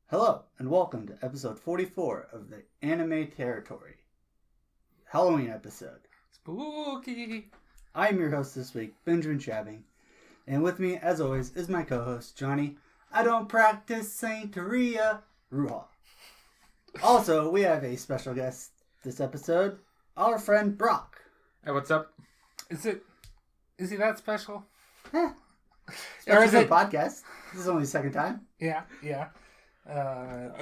Hello, and welcome to episode 44 of the Anime Territory. Halloween episode. Spooky. I'm your host this week, Benjamin Shabbing. And with me, as always, is my co-host, Johnny. I don't practice Sankarea, Ruha. Also, we have a special guest this episode, our friend Brock. Hey, what's up? Is he that special? Special Or is for the it podcast. This is only the second time. Yeah.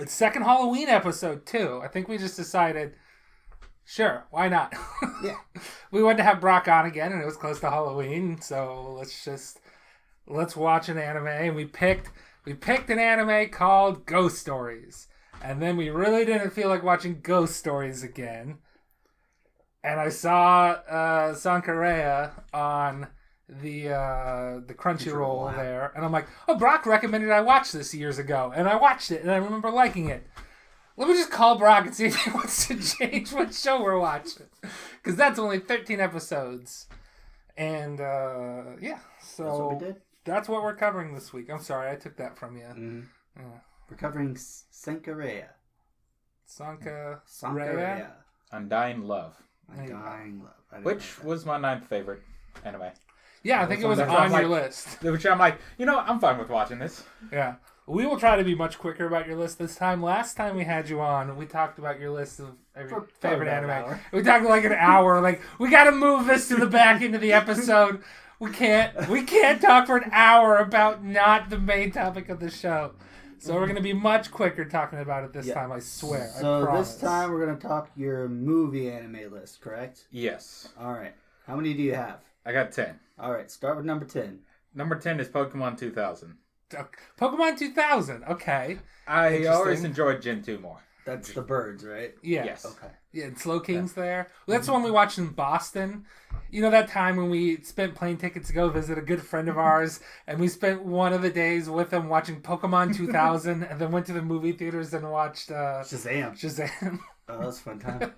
Second Halloween episode too. I think we just decided, sure, why not? Yeah. We wanted to have Brock on again, and it was close to Halloween, so let's watch an anime. And we picked an anime called Ghost Stories, and then we really didn't feel like watching Ghost Stories again. And I saw Sankarea on the Crunchyroll there, and I'm like, oh, Brock recommended I watch this years ago, and I watched it, and I remember liking it. Let me just call Brock and see if he wants to change what show we're watching, because that's only 13 episodes, and yeah, so That's what we did. That's what we're covering this week. I'm sorry, I took that from you. Mm-hmm. Yeah. We're covering Sankarea. Sankarea. Undying Love. Undying Love. Which was my ninth favorite anime. Yeah, I think it was on your list. Which I'm like, I'm fine with watching this. Yeah. We will try to be much quicker about your list this time. Last time we had you on, we talked about your list of favorite anime. We talked like an hour. Like, we got to move this to the back into the episode. We can't talk for an hour about not the main topic of the show. So we're going to be much quicker talking about it this time, I swear. So I promise. this time we're going to talk your movie anime list, correct? Yes. All right. How many do you have? I got 10. All right. Start with number 10. Number 10 is Pokemon 2000. Pokemon 2000. Okay. I always enjoyed Gen 2 more. That's the birds, right? Yeah. Yes. Okay. Yeah, and Slow King's there. Well, that's the one we watched in Boston. You know that time when we spent plane tickets to go visit a good friend of ours, and we spent one of the days with him watching Pokemon 2000, and then went to the movie theaters and watched Shazam. Oh, that was a fun time.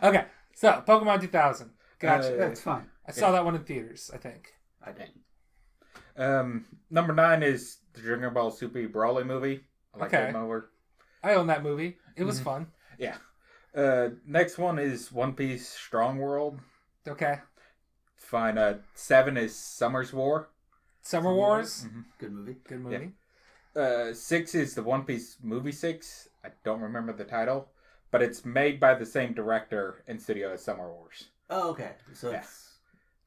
Okay, so Pokemon 2000. Gotcha. That's fine. I saw that one in theaters, I think. I didn't. Number 9 is the Dragon Ball Super Broly movie. I like that movie. I own that movie. It was fun. Yeah. Next one is One Piece Strong World. Okay. Fine. 7 is Summer's War. Summer Wars. Mm-hmm. Good movie. Good movie. Yeah. 6 is the One Piece movie 6. I don't remember the title, but it's made by the same director and studio as Summer Wars. Oh, okay. So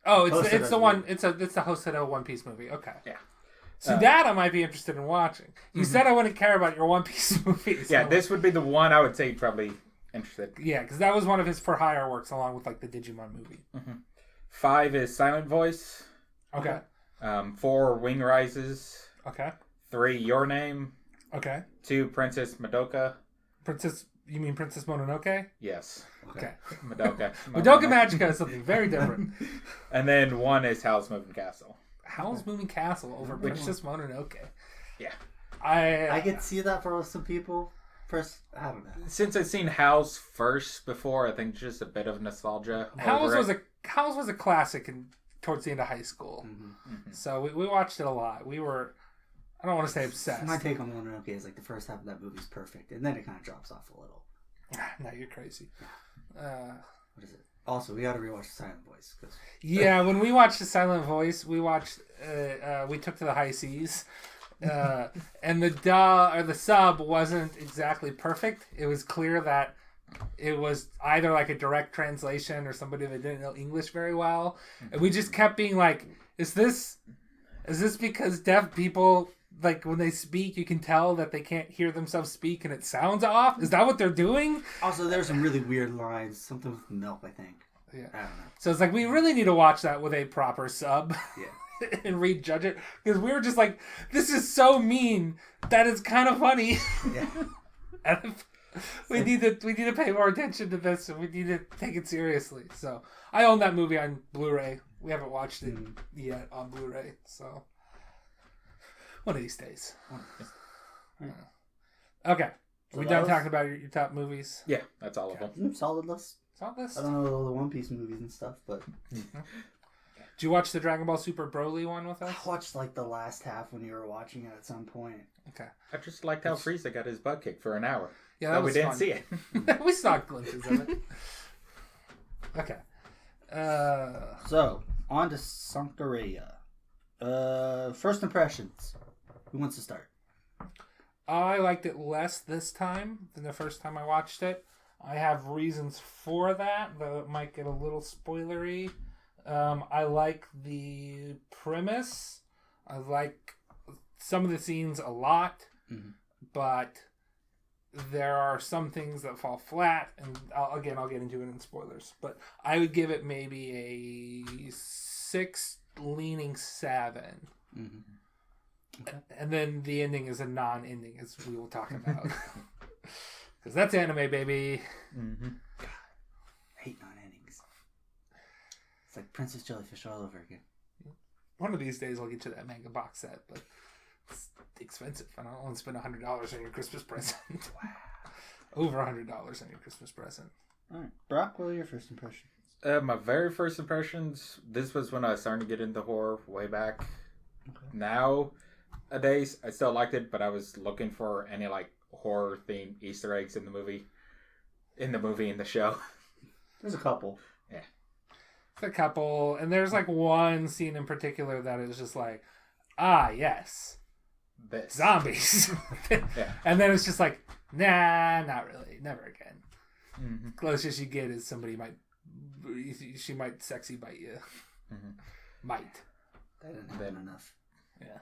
it's the one. It's the Hosoda One Piece movie. Okay. Yeah. So that I might be interested in watching. You said I wouldn't care about your One Piece movies. Yeah, this would be the one I would say probably interested. Yeah, because that was one of his for hire works, along with like the Digimon movie. 5 is Silent Voice. Okay. 4 Wing Rises. Okay. 3 Your Name. Okay. 2 Princess Madoka. You mean Princess Mononoke? Yes. Okay. Madoka. Madoka Magica is something very different. And then 1 is Howl's Moving Castle. Howl's Moving Castle over Princess Mononoke. Yeah. I could see that for some people. First, I don't know. Since I've seen Howl's first before, I think just a bit of nostalgia. Howl's was a classic towards the end of high school. So we watched it a lot. We were, I don't want to say obsessed. My take on Mononoke is like the first half of that movie is perfect, and then it kind of drops off a little. Now you're crazy. What is it? Also, we got to rewatch The Silent Voice. Yeah, when we watched The Silent Voice, we watched. We took to the high seas, and the sub wasn't exactly perfect. It was clear that it was either like a direct translation or somebody that didn't know English very well, and we just kept being like, "Is this because deaf people?" Like, when they speak, you can tell that they can't hear themselves speak and it sounds off? Is that what they're doing? Also, there's some really weird lines. Something with milk, I think. Yeah. I don't know. So it's like, we really need to watch that with a proper sub. Yeah. And rejudge it. Because we were just like, this is so mean that it's kind of funny. Yeah. And we need to pay more attention to this, and we need to take it seriously. So I own that movie on Blu-ray. We haven't watched it yet on Blu-ray, so... One of these days. Okay. So we done talking about your top movies? Yeah, that's all of them. Solid list. Solid list? I don't know all the One Piece movies and stuff, but... Did you watch the Dragon Ball Super Broly one with us? I watched like the last half when you were watching it at some point. Okay. I just liked how Frieza got his butt kicked for an hour. Yeah, that was we didn't fun. see it. We saw glimpses of it. Okay. So, on to Sankarea. First impressions. Who wants to start? I liked it less this time than the first time I watched it. I have reasons for that, though it might get a little spoilery. I like the premise. I like some of the scenes a lot, but there are some things that fall flat, and I'll get into it in spoilers. But I would give it maybe a 6 leaning 7. Okay. And then the ending is a non-ending, as we will talk about. Because that's anime, baby. God, I hate non-endings. It's like Princess Jellyfish all over again. One of these days I'll get you that manga box set, but it's expensive. I don't want to spend $100 on your Christmas present. Wow. Over $100 on your Christmas present. All right. Brock, what are your first impressions? My very first impressions, this was when I was starting to get into horror way back. Okay. Nowadays, I still liked it, but I was looking for any like horror-themed Easter eggs in the movie, in the show. There's a couple. Yeah. A couple, and there's like one scene in particular that is just like, yes, This. zombies. Yeah. And then it's just like, nah, not really, never again. Mm-hmm. Closest you get is she might sexy bite you. Mm-hmm. Might. That didn't happen enough. Yeah.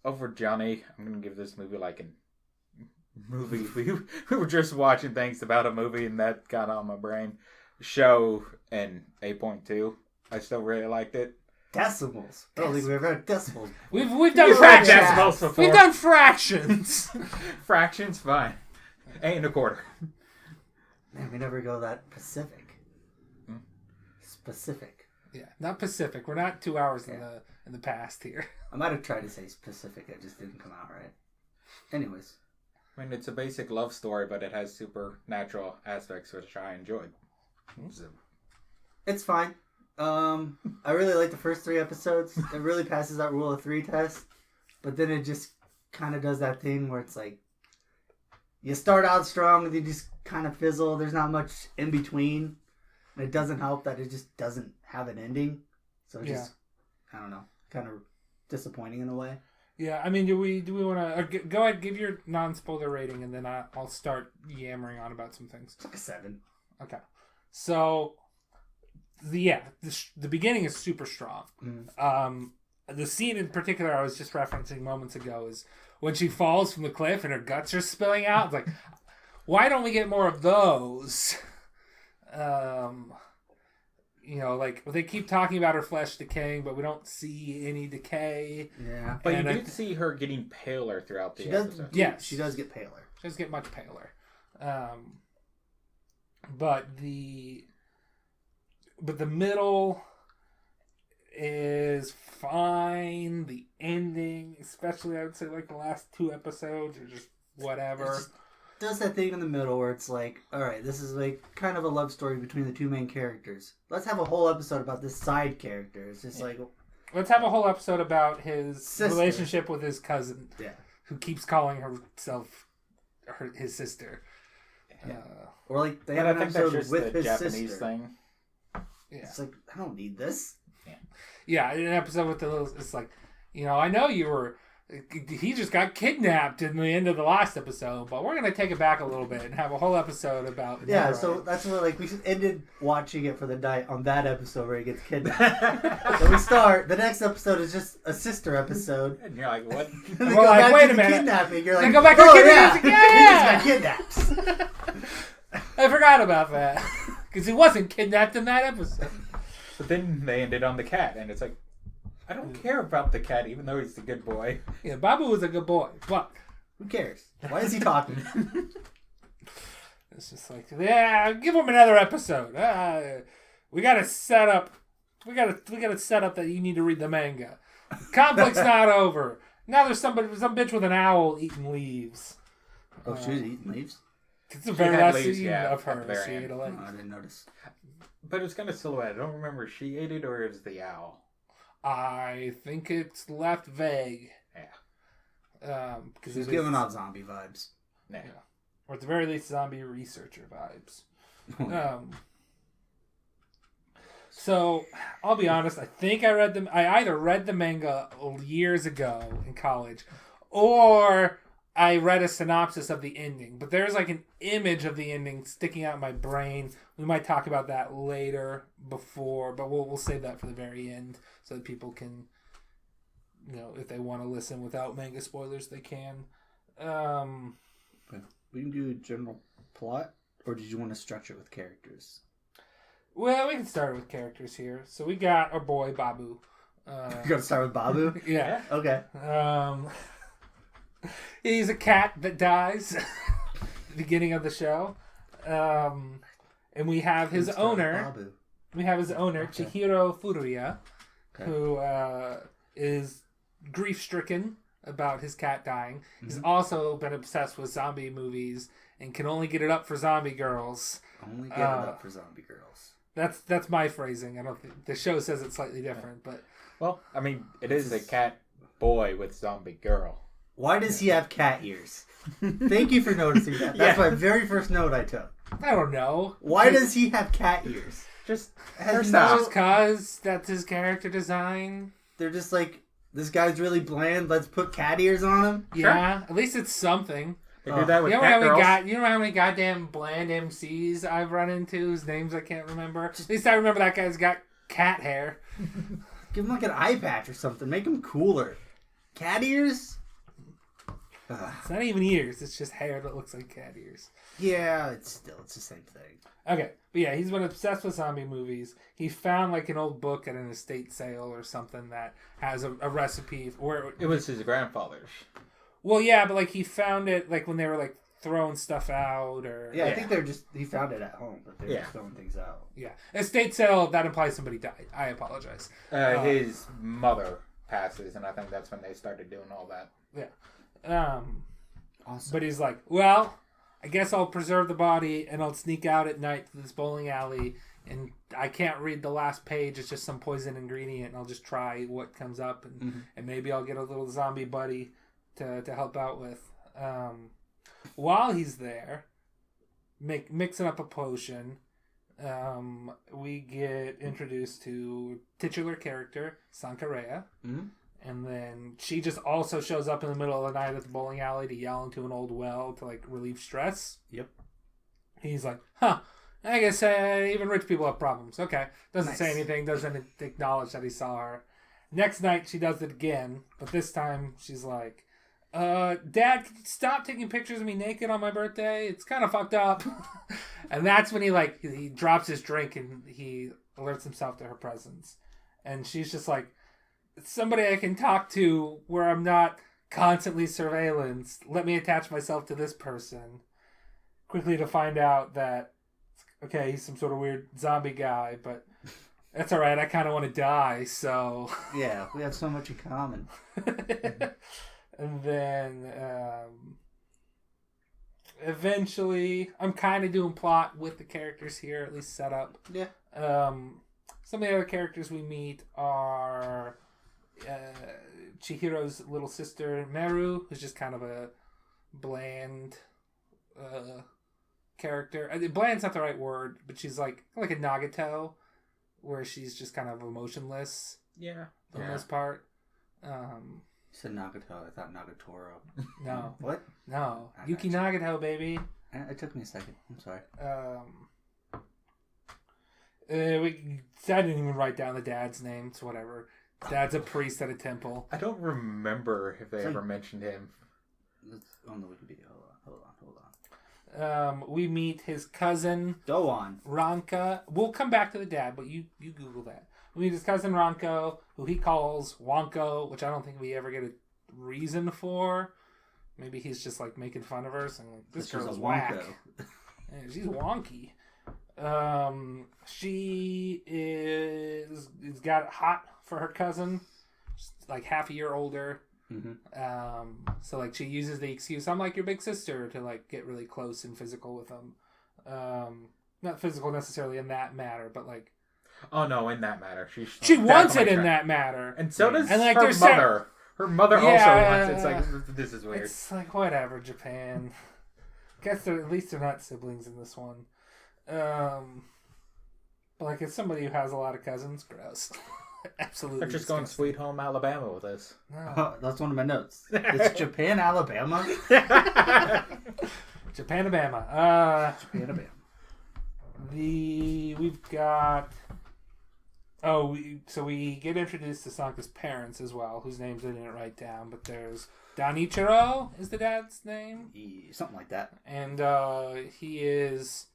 Over Johnny, I'm gonna give this movie like an movie. We were just watching things about a movie, and that got on my brain. Show and 8.2. I still really liked it. Decimals. I don't think we've ever had decimals. We've done fractions. Decimals before. We've done fractions. Fractions, fine. 8 1/4. Man, we never go that Pacific. Specific. Yeah, not Pacific. We're not 2 hours in the past here. I might have tried to say specific. It just didn't come out right. Anyways. I mean, it's a basic love story, but it has supernatural aspects, which I enjoyed. So. It's fine. I really like the first 3 episodes. It really passes that rule of 3 test. But then it just kind of does that thing where it's like, you start out strong and you just kind of fizzle. There's not much in between. And it doesn't help that it just doesn't have an ending. So it just, I don't know, kind of disappointing in a way. Yeah, I mean, do we want to go ahead, give your non-spoiler rating, and then I'll start yammering on about some things. It's like a 7. Okay, so the beginning is super strong. The scene in particular I was just referencing moments ago is when she falls from the cliff and her guts are spilling out. It's like, why don't we get more of those? Like they keep talking about her flesh decaying, but we don't see any decay. Yeah, but you did see her getting paler throughout the episode. Yes, she does get paler. She does get much paler. But the middle is fine. The ending, especially, I would say, like the last 2 episodes, are just whatever. Does that thing in the middle where it's like, all right, this is like kind of a love story between the 2 main characters. Let's have a whole episode about this side character. It's just like, let's have a whole episode about his sister. Relationship with his cousin, who keeps calling herself his sister. Yeah. Or like they have an episode with his Japanese sister. Thing. Yeah. It's like, I don't need this. Yeah, an episode with the little. It's like, I know you were. He just got kidnapped in the end of the last episode, but we're gonna take it back a little bit and have a whole episode about. Yeah, so that's what we ended watching it for the night on that episode where he gets kidnapped. So we start. The next episode is just a sister episode, and you're like, what? And they go back wait to a minute. Kidnapping. You're like, they go back to kidnapping. Yeah, he just got kidnapped. I forgot about that because he wasn't kidnapped in that episode. But then they ended on the cat, and it's like, I don't care about the cat, even though he's the good boy. Yeah, Babu was a good boy, but who cares? Why is he talking? It's just like, give him another episode. We gotta set up. We gotta set up that you need to read the manga. Conflict's not over. Now there's some bitch with an owl eating leaves. Oh, she was eating leaves? It's the very had last leaves, scene yeah, of at the her. very She end. ate a leg. Oh, I didn't notice. But it's kind of silhouette. I don't remember if she ate it or it was the owl. I think it's left vague. Yeah. Because She's giving off zombie vibes. Yeah. Or at the very least, zombie researcher vibes. So, I'll be honest. I think I either read the manga years ago in college, or I read a synopsis of the ending. But there's like an image of the ending sticking out in my brain. We might talk about that later, but we'll save that for the very end so that people can, if they want to listen without manga spoilers, they can. We can do a general plot, or did you want to stretch it with characters? Well, we can start with characters here. So we got our boy Babu. You gotta start with Babu? Yeah. Okay. He's a cat that dies at the beginning of the show. And we have his owner. Babu. We have his owner, Okay. Chihiro Furuya, Okay. who is grief-stricken about his cat dying. Mm-hmm. He's also been obsessed with zombie movies and can only get it up for zombie girls. Only get it up for zombie girls. That's my phrasing. I don't think the show says it slightly different, but Well, I mean, it is a cat boy with zombie girl. Why does he have cat ears? Thank you for noticing that. That's my very first note I took. I don't know. Why does he have cat ears? Just Has Just cause that's his character design. They're just like, this guy's really bland. Let's put cat ears on him. Yeah, at least it's something. they do that with You know cat girls. you know how many goddamn bland MCs I've run into whose names I can't remember. At least I remember that guy's got cat hair. Give him like an eye patch or something. Make him cooler. Cat ears? It's not even ears. It's just hair that looks like cat ears. Yeah, it's the same thing. Okay, but yeah, he's been obsessed with zombie movies. He found like an old book at an estate sale or something that has a recipe where It was his grandfather's. Well, yeah, but like he found it like when they were like throwing stuff out or Yeah, I think he found it at home, but they're just throwing things out. yeah, estate sale that implies somebody died. I apologize. His mother passes, and I think that's when they started doing all that. Yeah, Awesome. but he's like, well, I guess I'll preserve the body and I'll sneak out at night to this bowling alley. And I can't read the last page. It's just some poison ingredient. And I'll just try what comes up. And maybe I'll get a little zombie buddy to help out with. While he's there, mixing up a potion, we get introduced to titular character, Sankarea. Mm-hmm. And then she just also shows up in the middle of the night at the bowling alley to yell into an old well to like relieve stress. Yep. He's like, huh, I guess even rich people have problems. Okay. Doesn't say Nice. anything, doesn't acknowledge that he saw her. Next night she does it again, but this time she's like, Dad, can you stop taking pictures of me naked on my birthday? It's kind of fucked up. And that's when he drops his drink and he alerts himself to her presence. And she's just like, somebody I can talk to where I'm not constantly surveillance. Let me attach myself to this person. Quickly to find out that, okay, he's some sort of weird zombie guy, but that's alright. I kind of want to die, so... Yeah, we have so much in common. And then, eventually, I'm kind of doing plot with the characters here, at least set up. Yeah. Some of the other characters we meet are... Chihiro's little sister Meru, who's just kind of a bland character. Bland's not the right word, but she's like a Nagato, where she's just kind of emotionless Yeah. for the most part. You said Nagato. I thought Nagatoro. No, What? no, I Yuki gotcha. Nagato, baby. It took me a second. I'm sorry. I didn't even write down the dad's name. It's whatever. Dad's a priest at a temple. I don't remember if they It's ever like- mentioned him. It's on the Wikipedia. Hold on. We meet his cousin Go on. Ranka. We'll come back to the dad, but you Google that. We meet his cousin Ranko, who he calls Wonko, which I don't think we ever get a reason for. Maybe he's just like making fun of her, saying like, this She's girl's a whack. Wonko. Yeah, she's wonky. She is got it hot for her cousin, just like half a year older. So like she uses the excuse, I'm like your big sister, to like get really close and physical with him. Not physical necessarily in that matter, but like. Oh no, in that matter, she wants it in that matter, and so does and like her mother. Her mother also wants it. It's like, this is weird. It's like, whatever, Japan. Guess at least they're not siblings in this one. But like, as somebody who has a lot of cousins, gross. Absolutely. They're just going Sweet Home Alabama with this. No. That's one of my notes. It's Japan, Alabama. Japan, Alabama. Japan, Alabama. We've got. So we get introduced to Sanka's parents as well, whose names I didn't write down, but there's Danichiro is the dad's name? Something like that. And he is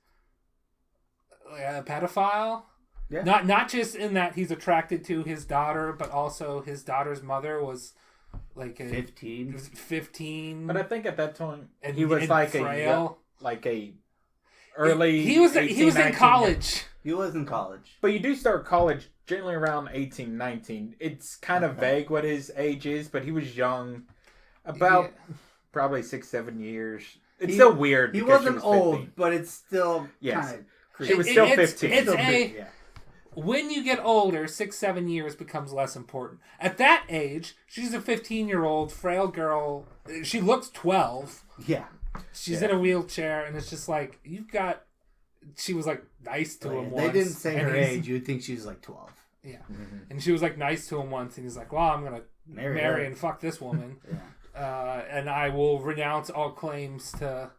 a pedophile. Yeah. Not just in that he's attracted to his daughter, but also his daughter's mother was like 15. But I think at that time and he was like frail. a early. He was in college. He was in college. But you do start college generally around 18, 19. It's kind of vague what his age is, but he was young. About probably 6-7 years. It's still weird. He wasn't old, but it's still kind of creepy. She was still 15. When you get older, 6-7 years becomes less important. At that age, she's a 15-year-old frail girl. She looks 12. Yeah. She's in a wheelchair, and it's just like, you've got... She was like nice to him once. They didn't say her age. You'd think she was like 12. Yeah. Mm-hmm. And she was like nice to him once, and he's like, well, I'm going to marry and fuck this woman. And I will renounce all claims to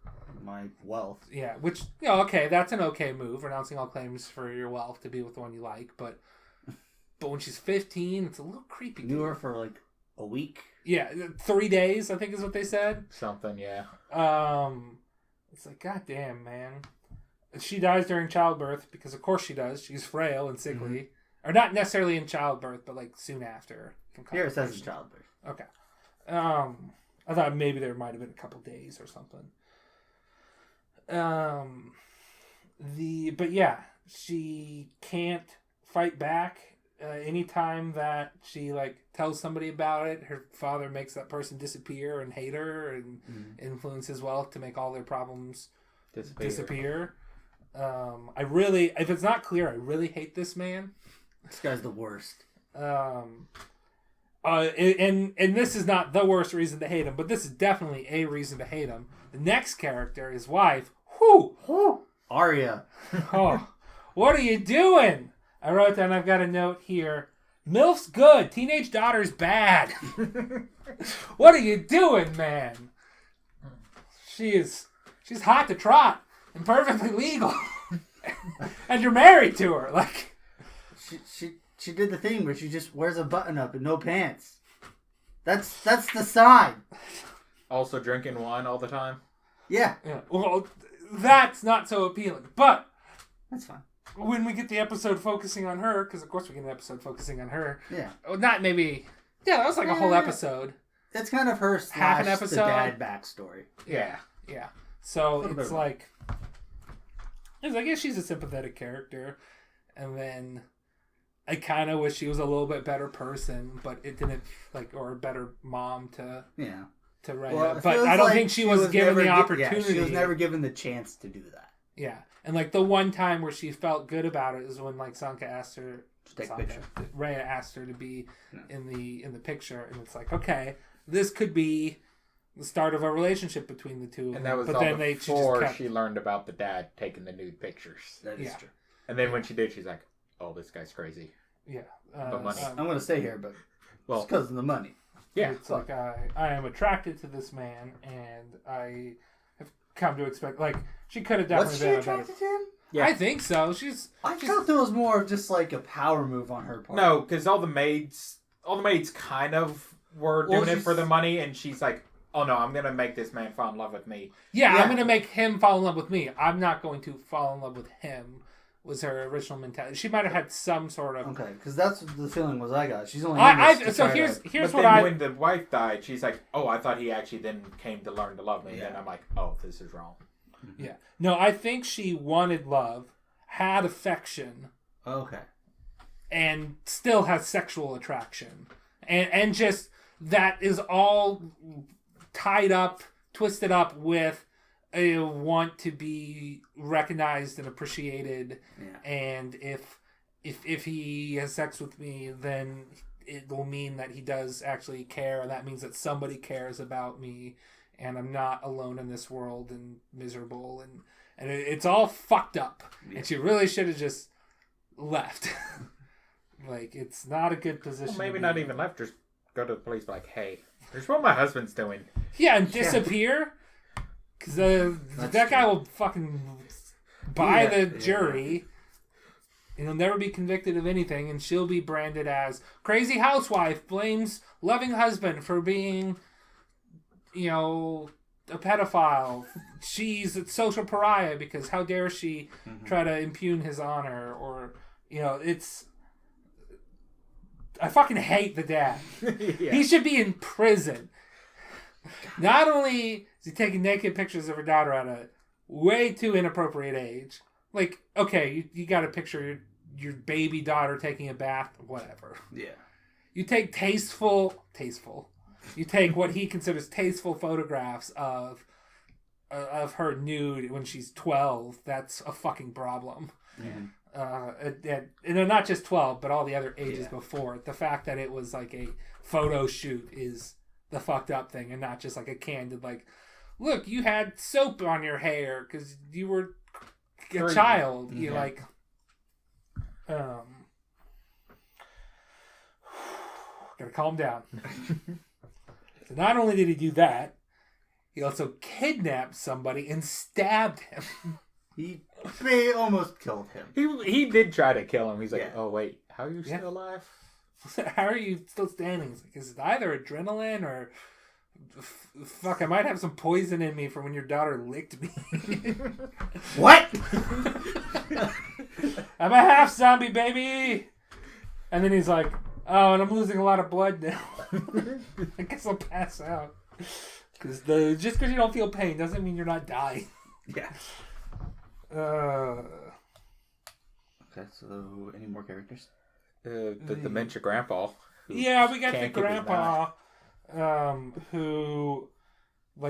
my wealth. Yeah, which, okay, that's an okay move, renouncing all claims for your wealth to be with the one you like, but when she's 15, it's a little creepy. Knew her for like a week. Yeah, 3 days, I think is what they said. Something, yeah. It's like, goddamn, man. She dies during childbirth, because of course she does. She's frail and sickly. Mm-hmm. Or not necessarily in childbirth, but like soon after. Here it says childbirth. Okay. I thought maybe there might have been a couple days or something. But yeah, she can't fight back. Anytime that she like tells somebody about it, her father makes that person disappear and hate her and influence his wealth to make all their problems disappear. If it's not clear, I really hate this man. This guy's the worst. And this is not the worst reason to hate him, but this is definitely a reason to hate him. The next character, his wife, Arya. What are you doing? I wrote down, I've got a note here. MILF's good, teenage daughter's bad. What are you doing, man? She's hot to trot and perfectly legal. And you're married to her. Like She did the thing where she just wears a button up and no pants. That's the sign. Also drinking wine all the time. Yeah. Well, that's not so appealing. But that's fine. When we get the episode focusing on her, because of course we get an episode focusing on her. Yeah. Not maybe. Yeah, that was like a whole episode. It's kind of her half an episode. The dad backstory. Yeah. So it's like. I guess she's a sympathetic character, and then I kind of wish she was a little bit better person, but it didn't or a better mom to write up. But I don't think she was given the opportunity. She was never given the chance to do that. Yeah, and like the one time where she felt good about it is when like Rhea asked her to be in the picture, and it's like, okay, this could be the start of a relationship between the two of them. And that was but all then before she learned about the dad taking the nude pictures. That is true. And then when she did, she's like, "Oh, this guy's crazy." Yeah, but money. I'm going to stay here, but it's because of the money. Yeah, it's like I am attracted to this man, and I have come to expect she could have definitely been. Was she attracted to him? Yeah, I think so. I felt it was more of just like a power move on her part. No, because all the maids kind of were doing it for the money, and she's like, "Oh no, I'm gonna make this man fall in love with me." Yeah, I'm gonna make him fall in love with me. I'm not going to fall in love with him. Was her original mentality? She might have had some sort of because that's the feeling was I got. She's only here's but what then when the wife died, she's like, "Oh, I thought he actually then came to learn to love me." Yeah. And then I'm like, "Oh, this is wrong." Yeah, no, I think she wanted love, had affection, and still has sexual attraction, and just that is all tied up, twisted up with a want to be recognized and appreciated. Yeah. And if he has sex with me, then it will mean that he does actually care, and that means that somebody cares about me, and I'm not alone in this world and miserable, and it's all fucked up. Yeah. And she really should have just left. Like, it's not a good position. Well, maybe not even left. Just go to the police, like, hey, here's what my husband's doing. Yeah, and disappear. Because that guy will fucking buy the jury. And he'll never be convicted of anything, and she'll be branded as crazy housewife, blames loving husband for being, a pedophile. She's a social pariah because how dare she try to impugn his honor, or, it's... I fucking hate the dad. Yeah. He should be in prison. Not only is he taking naked pictures of her daughter at a way too inappropriate age. Like, okay, you got to picture your baby daughter taking a bath, whatever. Yeah. You take tasteful. You take what he considers tasteful photographs of her nude when she's 12. That's a fucking problem. Yeah. And not just 12, but all the other ages before. The fact that it was like a photo shoot is the fucked up thing, and not just like a candid, like, look, you had soap on your hair because you were a child. You like, gotta calm down. So not only did he do that, he also kidnapped somebody and stabbed him. He almost killed him. He did try to kill him. He's like, oh wait, how are you still alive? How are you still standing? It's like, is it either adrenaline or fuck? I might have some poison in me from when your daughter licked me. What? I'm a half zombie, baby. And then he's like, oh, and I'm losing a lot of blood now. I guess I'll pass out. Just because you don't feel pain doesn't mean you're not dying. Yeah. Okay, so any more characters? The Dementia Grandpa. Yeah, we got the grandpa, who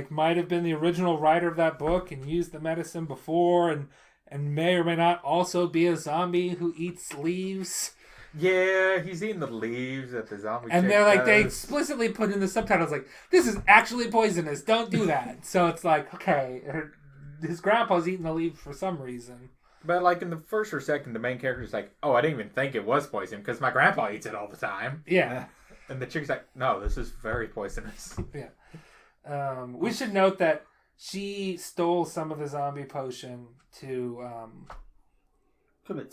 might have been the original writer of that book and used the medicine before, and may or may not also be a zombie who eats leaves. Yeah, he's eating the leaves that the zombie. And they're like, they explicitly put in the subtitles like, "This is actually poisonous. Don't do that." So it's like, okay, his grandpa's eating the leaves for some reason. But like in the first or second, the main character's like, "Oh, I didn't even think it was poison because my grandpa eats it all the time." Yeah. And the chick's like, "No, this is very poisonous." Yeah. We should note that she stole some of the zombie potion to commit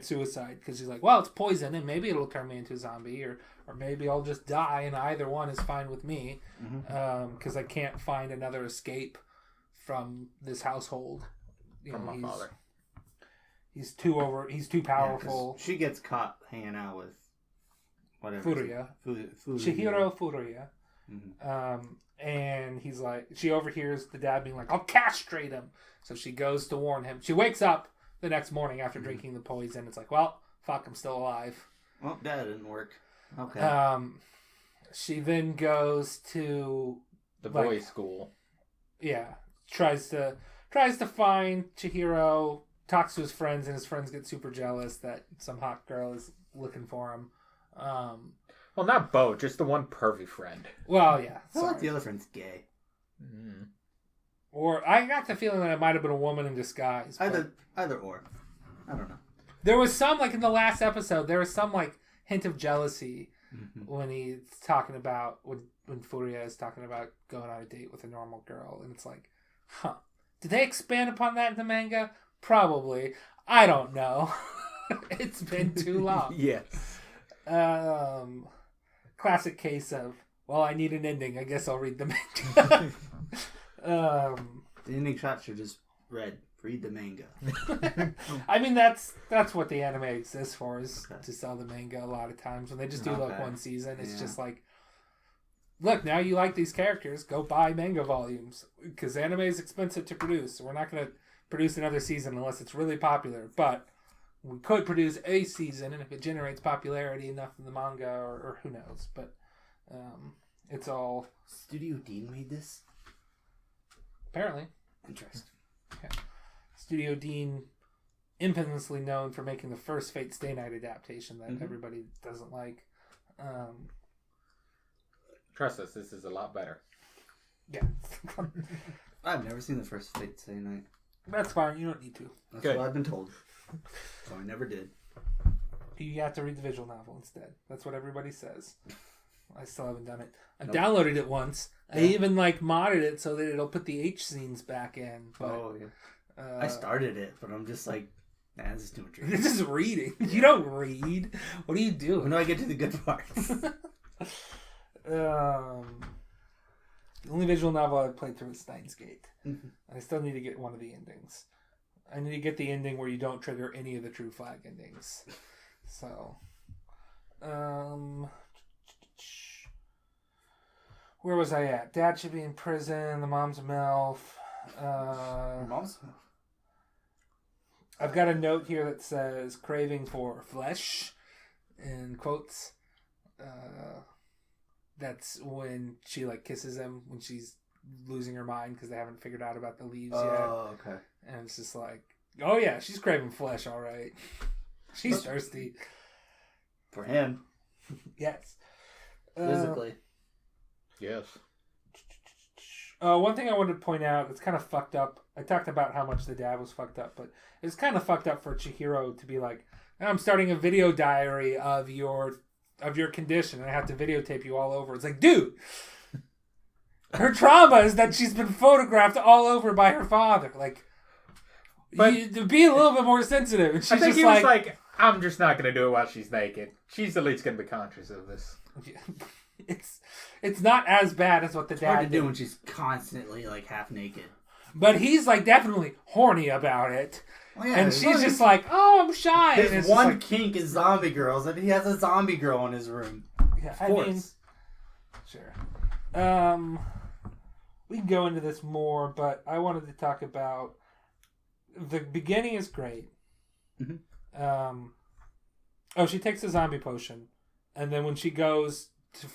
suicide because she's like, well, it's poison and maybe it'll turn me into a zombie, or maybe I'll just die, and either one is fine with me because I can't find another escape from this household. From my father. He's too powerful. Yeah, she gets caught hanging out with whatever. Furuya. Chihiro Furuya. Mm-hmm. And he's like, she overhears the dad being like, I'll castrate him. So she goes to warn him. She wakes up the next morning after drinking the poison. It's like, well, fuck, I'm still alive. Well, that didn't work. Okay. She then goes to the boys' school. Yeah. Tries to find Chihiro, talks to his friends, and his friends get super jealous that some hot girl is looking for him. Well, not both, just the one pervy friend. Well, yeah. I thought the other friend's gay. Mm. Or I got the feeling that it might have been a woman in disguise. Either or. I don't know. There was some, in the last episode, there was some, hint of jealousy when he's talking about, when Furuya is talking about going on a date with a normal girl. And it's like, huh. Did they expand upon that in the manga? Probably. I don't know. It's been too long. Yes. Classic case of, well, I need an ending. I guess I'll read the manga. The ending shots are just read. Read the manga. I mean, that's what the anime exists for, is to sell the manga a lot of times. When they just do one season, it's just like, look, now you like these characters, go buy manga volumes. Because anime is expensive to produce. So we're not going to produce another season unless it's really popular. But we could produce a season, and if it generates popularity enough in the manga, or who knows. But It's all Studio Dean made this? apparently. Interesting. Yeah. Studio Dean, infamously known for making the first Fate Stay Night adaptation that everybody doesn't like. Trust us, this is a lot better. Yeah. I've never seen the first Fate Stay Night. That's fine. You don't need to. That's Good. what I've been told. So I never did. You have to read the visual novel instead. That's what everybody says. I still haven't done it. I Nope. downloaded it once. Yeah. I even modded it so that it'll put the H scenes back in. But, Oh, yeah. I started it, but I'm just like, nah, this is too much reading. This is reading. You don't read. What are you doing? When do I get to the good parts? The only visual novel I've played through is Steins Gate. Mhm. I still need to get one of the endings. I need to get the ending where you don't trigger any of the true flag endings. So, where was I at? Dad should be in prison. The mom's a MILF. Mom's? I've got a note here that says craving for flesh, in quotes. That's when she kisses him when she's losing her mind because they haven't figured out about the leaves yet. Oh, okay. And it's just like, oh yeah, she's craving flesh, all right. She's thirsty. For him. Yes. Physically. Yes. One thing I wanted to point out that's kind of fucked up. I talked about how much the dad was fucked up, but it's kind of fucked up for Chihiro to be like, I'm starting a video diary of your condition, and I have to videotape you all over. It's like, dude, her trauma is that she's been photographed all over by her father. But be a little bit more sensitive. And she's I think just he was like, I'm just not going to do it while she's naked. She's at least going to be conscious of this. It's not as bad as what the dad Hard to did. do when she's constantly half naked. But he's definitely horny about it. Oh, yeah, And she's just like, oh, I'm shy. And His it's one just kink is zombie girls, and he has a zombie girl in his room. yeah, Of I course. mean, sure. We can go into this more, but I wanted to talk about the beginning is great. Mm-hmm. She takes a zombie potion, and then when she goes to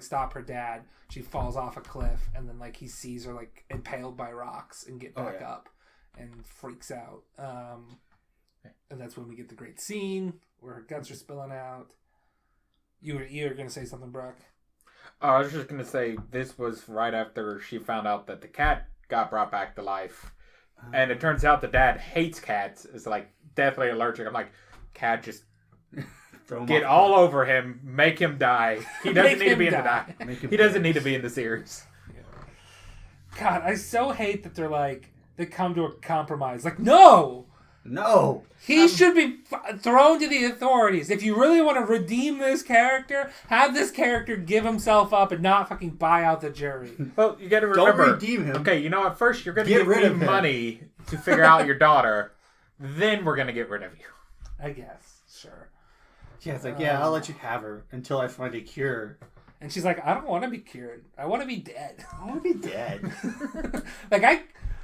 stop her dad, she falls off a cliff, and then he sees her impaled by rocks and get back up, and freaks out. And that's when we get the great scene where her guts are spilling out. You were gonna say something, Brock? I was just going to say, this was right after she found out that the cat got brought back to life. And it turns out the dad hates cats. Is definitely allergic. I'm like, cat, just get all over him, make him die. He doesn't need to be in the He doesn't need to be in the series. God, I so hate that they come to a compromise. No! No! He should be thrown to the authorities. If you really want to redeem this character, have this character give himself up and not fucking buy out the jury. Well, you got to remember. Don't redeem him. Okay, at first you're going to Get give rid me of him. money to figure out your daughter. Then we're going to get rid of you. I guess. Sure. Yeah, it's I'll let you have her until I find a cure. And she's like, I don't want to be cured. I want to be dead. I want to be dead.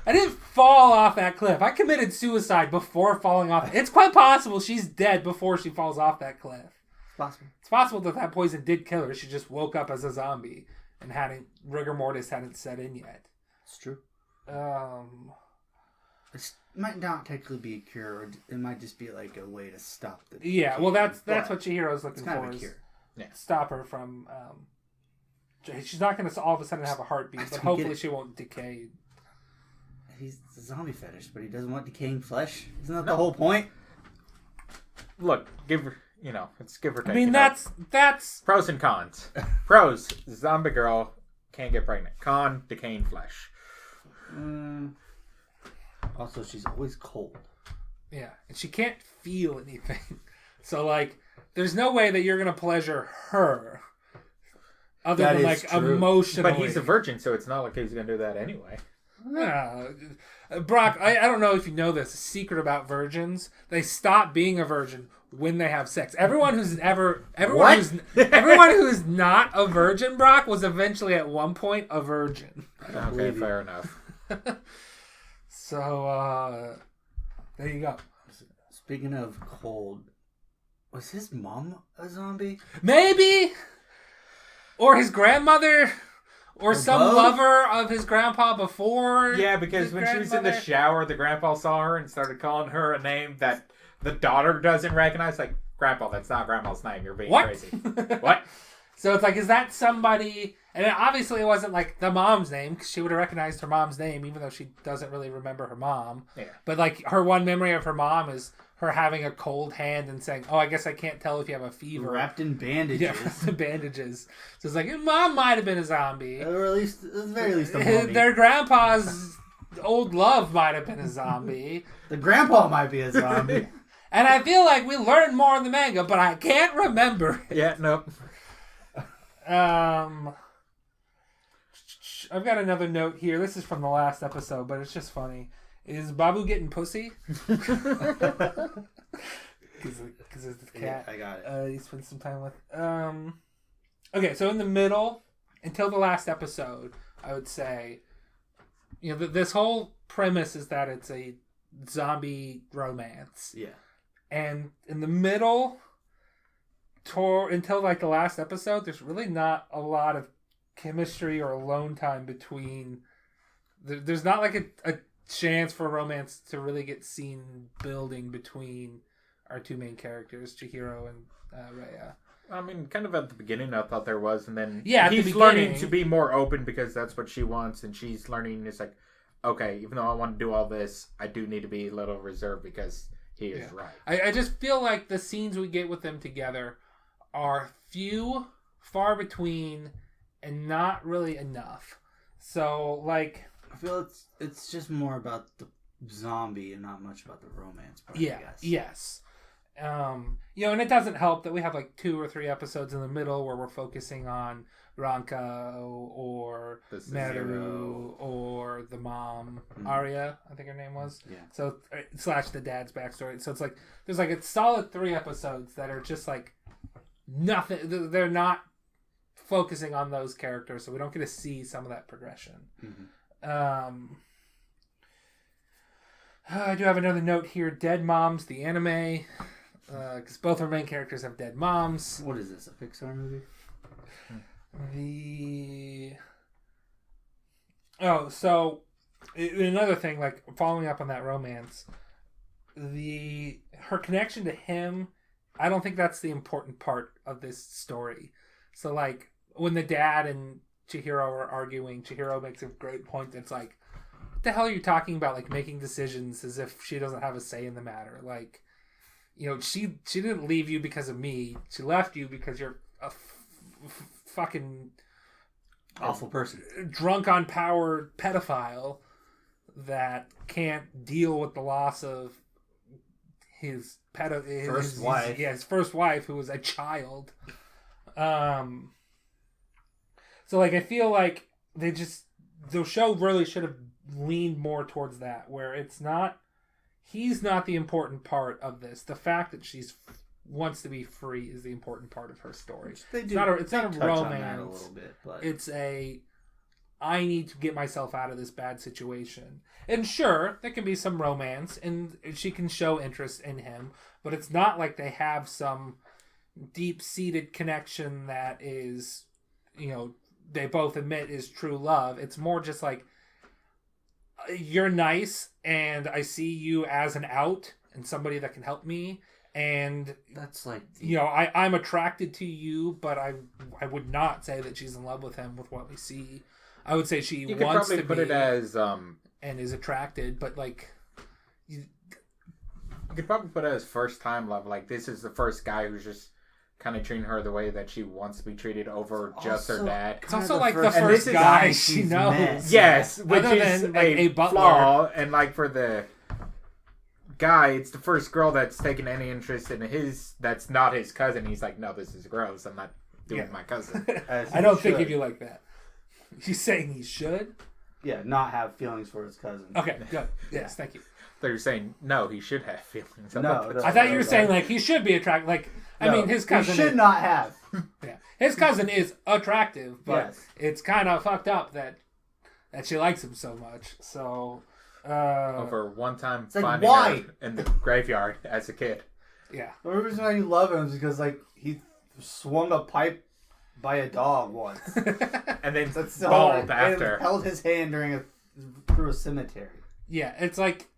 I didn't fall off that cliff. I committed suicide before falling off. It's quite possible she's dead before she falls off that cliff. It's possible. It's possible that poison did kill her. She just woke up as a zombie and rigor mortis hadn't set in yet. It's true. It might not technically be a cure. It might just be a way to stop the Yeah, decay, well, that's but what Chihiro's looking it's kind for. of a Is cure. stop her from. She's not going to all of a sudden have a heartbeat, but hopefully she won't decay. He's a zombie fetish, but he doesn't want decaying flesh. Isn't that the whole point? Look, give her, it's give or take. I mean, that's pros and cons. Pros, zombie girl can't get pregnant. Con, decaying flesh. Also, she's always cold. yeah, and she can't feel anything. So there's no way that you're going to pleasure her. Other That than is true. emotionally. But he's a virgin, so it's not like he's going to do that anyway. Brock, I don't know if you know this. A secret about virgins: they stop being a virgin when they have sex. Everyone who's not a virgin, Brock, was eventually at one point a virgin. Okay, fair enough. So there you go. Speaking of cold, was his mom a zombie? Maybe. or his grandmother, or some both? lover of his grandpa before. Yeah, because when she was in the shower, the grandpa saw her and started calling her a name that the daughter doesn't recognize. Like, Grandpa, that's not Grandma's name. You're being crazy. What? So it's like, is that somebody? And obviously, it wasn't like the mom's name, because she would have recognized her mom's name, even though she doesn't really remember her mom. Yeah. But like, her one memory of her mom is her having a cold hand and saying, "Oh, I guess I can't tell if you have a fever." Wrapped in bandages. Yeah, the bandages. So it's like, Mom might have been a zombie. Or at the very least, a mummy. Their grandpa's old love might have been a zombie. The grandpa might be a zombie. And I feel like we learned more in the manga, but I can't remember. Yeah, nope. I've got another note here. This is from the last episode, but it's just funny. Is Babu getting pussy? Because of the cat. Yeah, I got it. He spent some time with. Okay, so in the middle, until the last episode, I would say, this whole premise is that it's a zombie romance. Yeah. And in the middle, until like the last episode, there's really not a lot of chemistry or alone time between. There's not like a chance for romance to really get seen building between our two main characters, Chihiro and Rhea. I mean, kind of at the beginning, I thought there was, and then he's learning to be more open because that's what she wants, and she's learning. It's like, okay, even though I want to do all this, I do need to be a little reserved because he is right. I just feel like the scenes we get with them together are few, far between, and not really enough. So, like, I feel it's just more about the zombie and not much about the romance part. Yeah. I guess. Yes. And it doesn't help that we have like 2 or 3 episodes in the middle where we're focusing on Ranka or Meru or the mom, Arya, I think her name was. Yeah. So / the dad's backstory. So it's like there's like a solid 3 episodes that are just like nothing. They're not focusing on those characters, so we don't get to see some of that progression. Mm-hmm. I do have another note here. Dead Moms, the anime. Because both our main characters have dead moms. What is this, a Pixar movie? So another thing, like following up on that romance, her connection to him, I don't think that's the important part of this story. So like when the dad and Chihiro are arguing, Chihiro makes a great point that's like, what the hell are you talking about? Like making decisions as if she doesn't have a say in the matter. Like, she didn't leave you because of me. She left you because you're a fucking awful person, drunk on power pedophile that can't deal with the loss of his first wife. His first wife, who was a child. So like I feel like the show really should have leaned more towards that, where he's not the important part of this. The fact that she's wants to be free is the important part of her story. It's not a romance. A little bit, but it's I need to get myself out of this bad situation. And sure, there can be some romance, and she can show interest in him, but it's not like they have some deep-seated connection that is, they both admit is true love. It's more just like, you're nice, and I see you as an out and somebody that can help me, and that's like I'm attracted to you, but I would not say that she's in love with him with what we see. I would say she wants to put it as and is attracted, but like you could probably put it as first time love. Like, this is the first guy who's just kind of treating her the way that she wants to be treated over just her dad. It's also like the first guy she knows. Met. Yes, which Other is than, like, a butler. flaw. And like for the guy, it's the first girl that's taken any interest in that's not his cousin. He's like, no, this is gross. I'm not doing my cousin. I don't think of you like that. He's saying he should? Yeah, not have feelings for his cousin. Okay, good. Yes, thank you. So you're saying, no, he should have feelings. No, I thought you were saying like he should be attracted. Like, I mean, his cousin he should not have. Yeah, his cousin is attractive, but yes. It's kind of fucked up that she likes him so much. So, over one time finding her in the graveyard as a kid. Yeah. The reason why you love him is because like he swung a pipe by a dog once. And then That's so bald hard. after. And held his hand through a cemetery. Yeah, it's like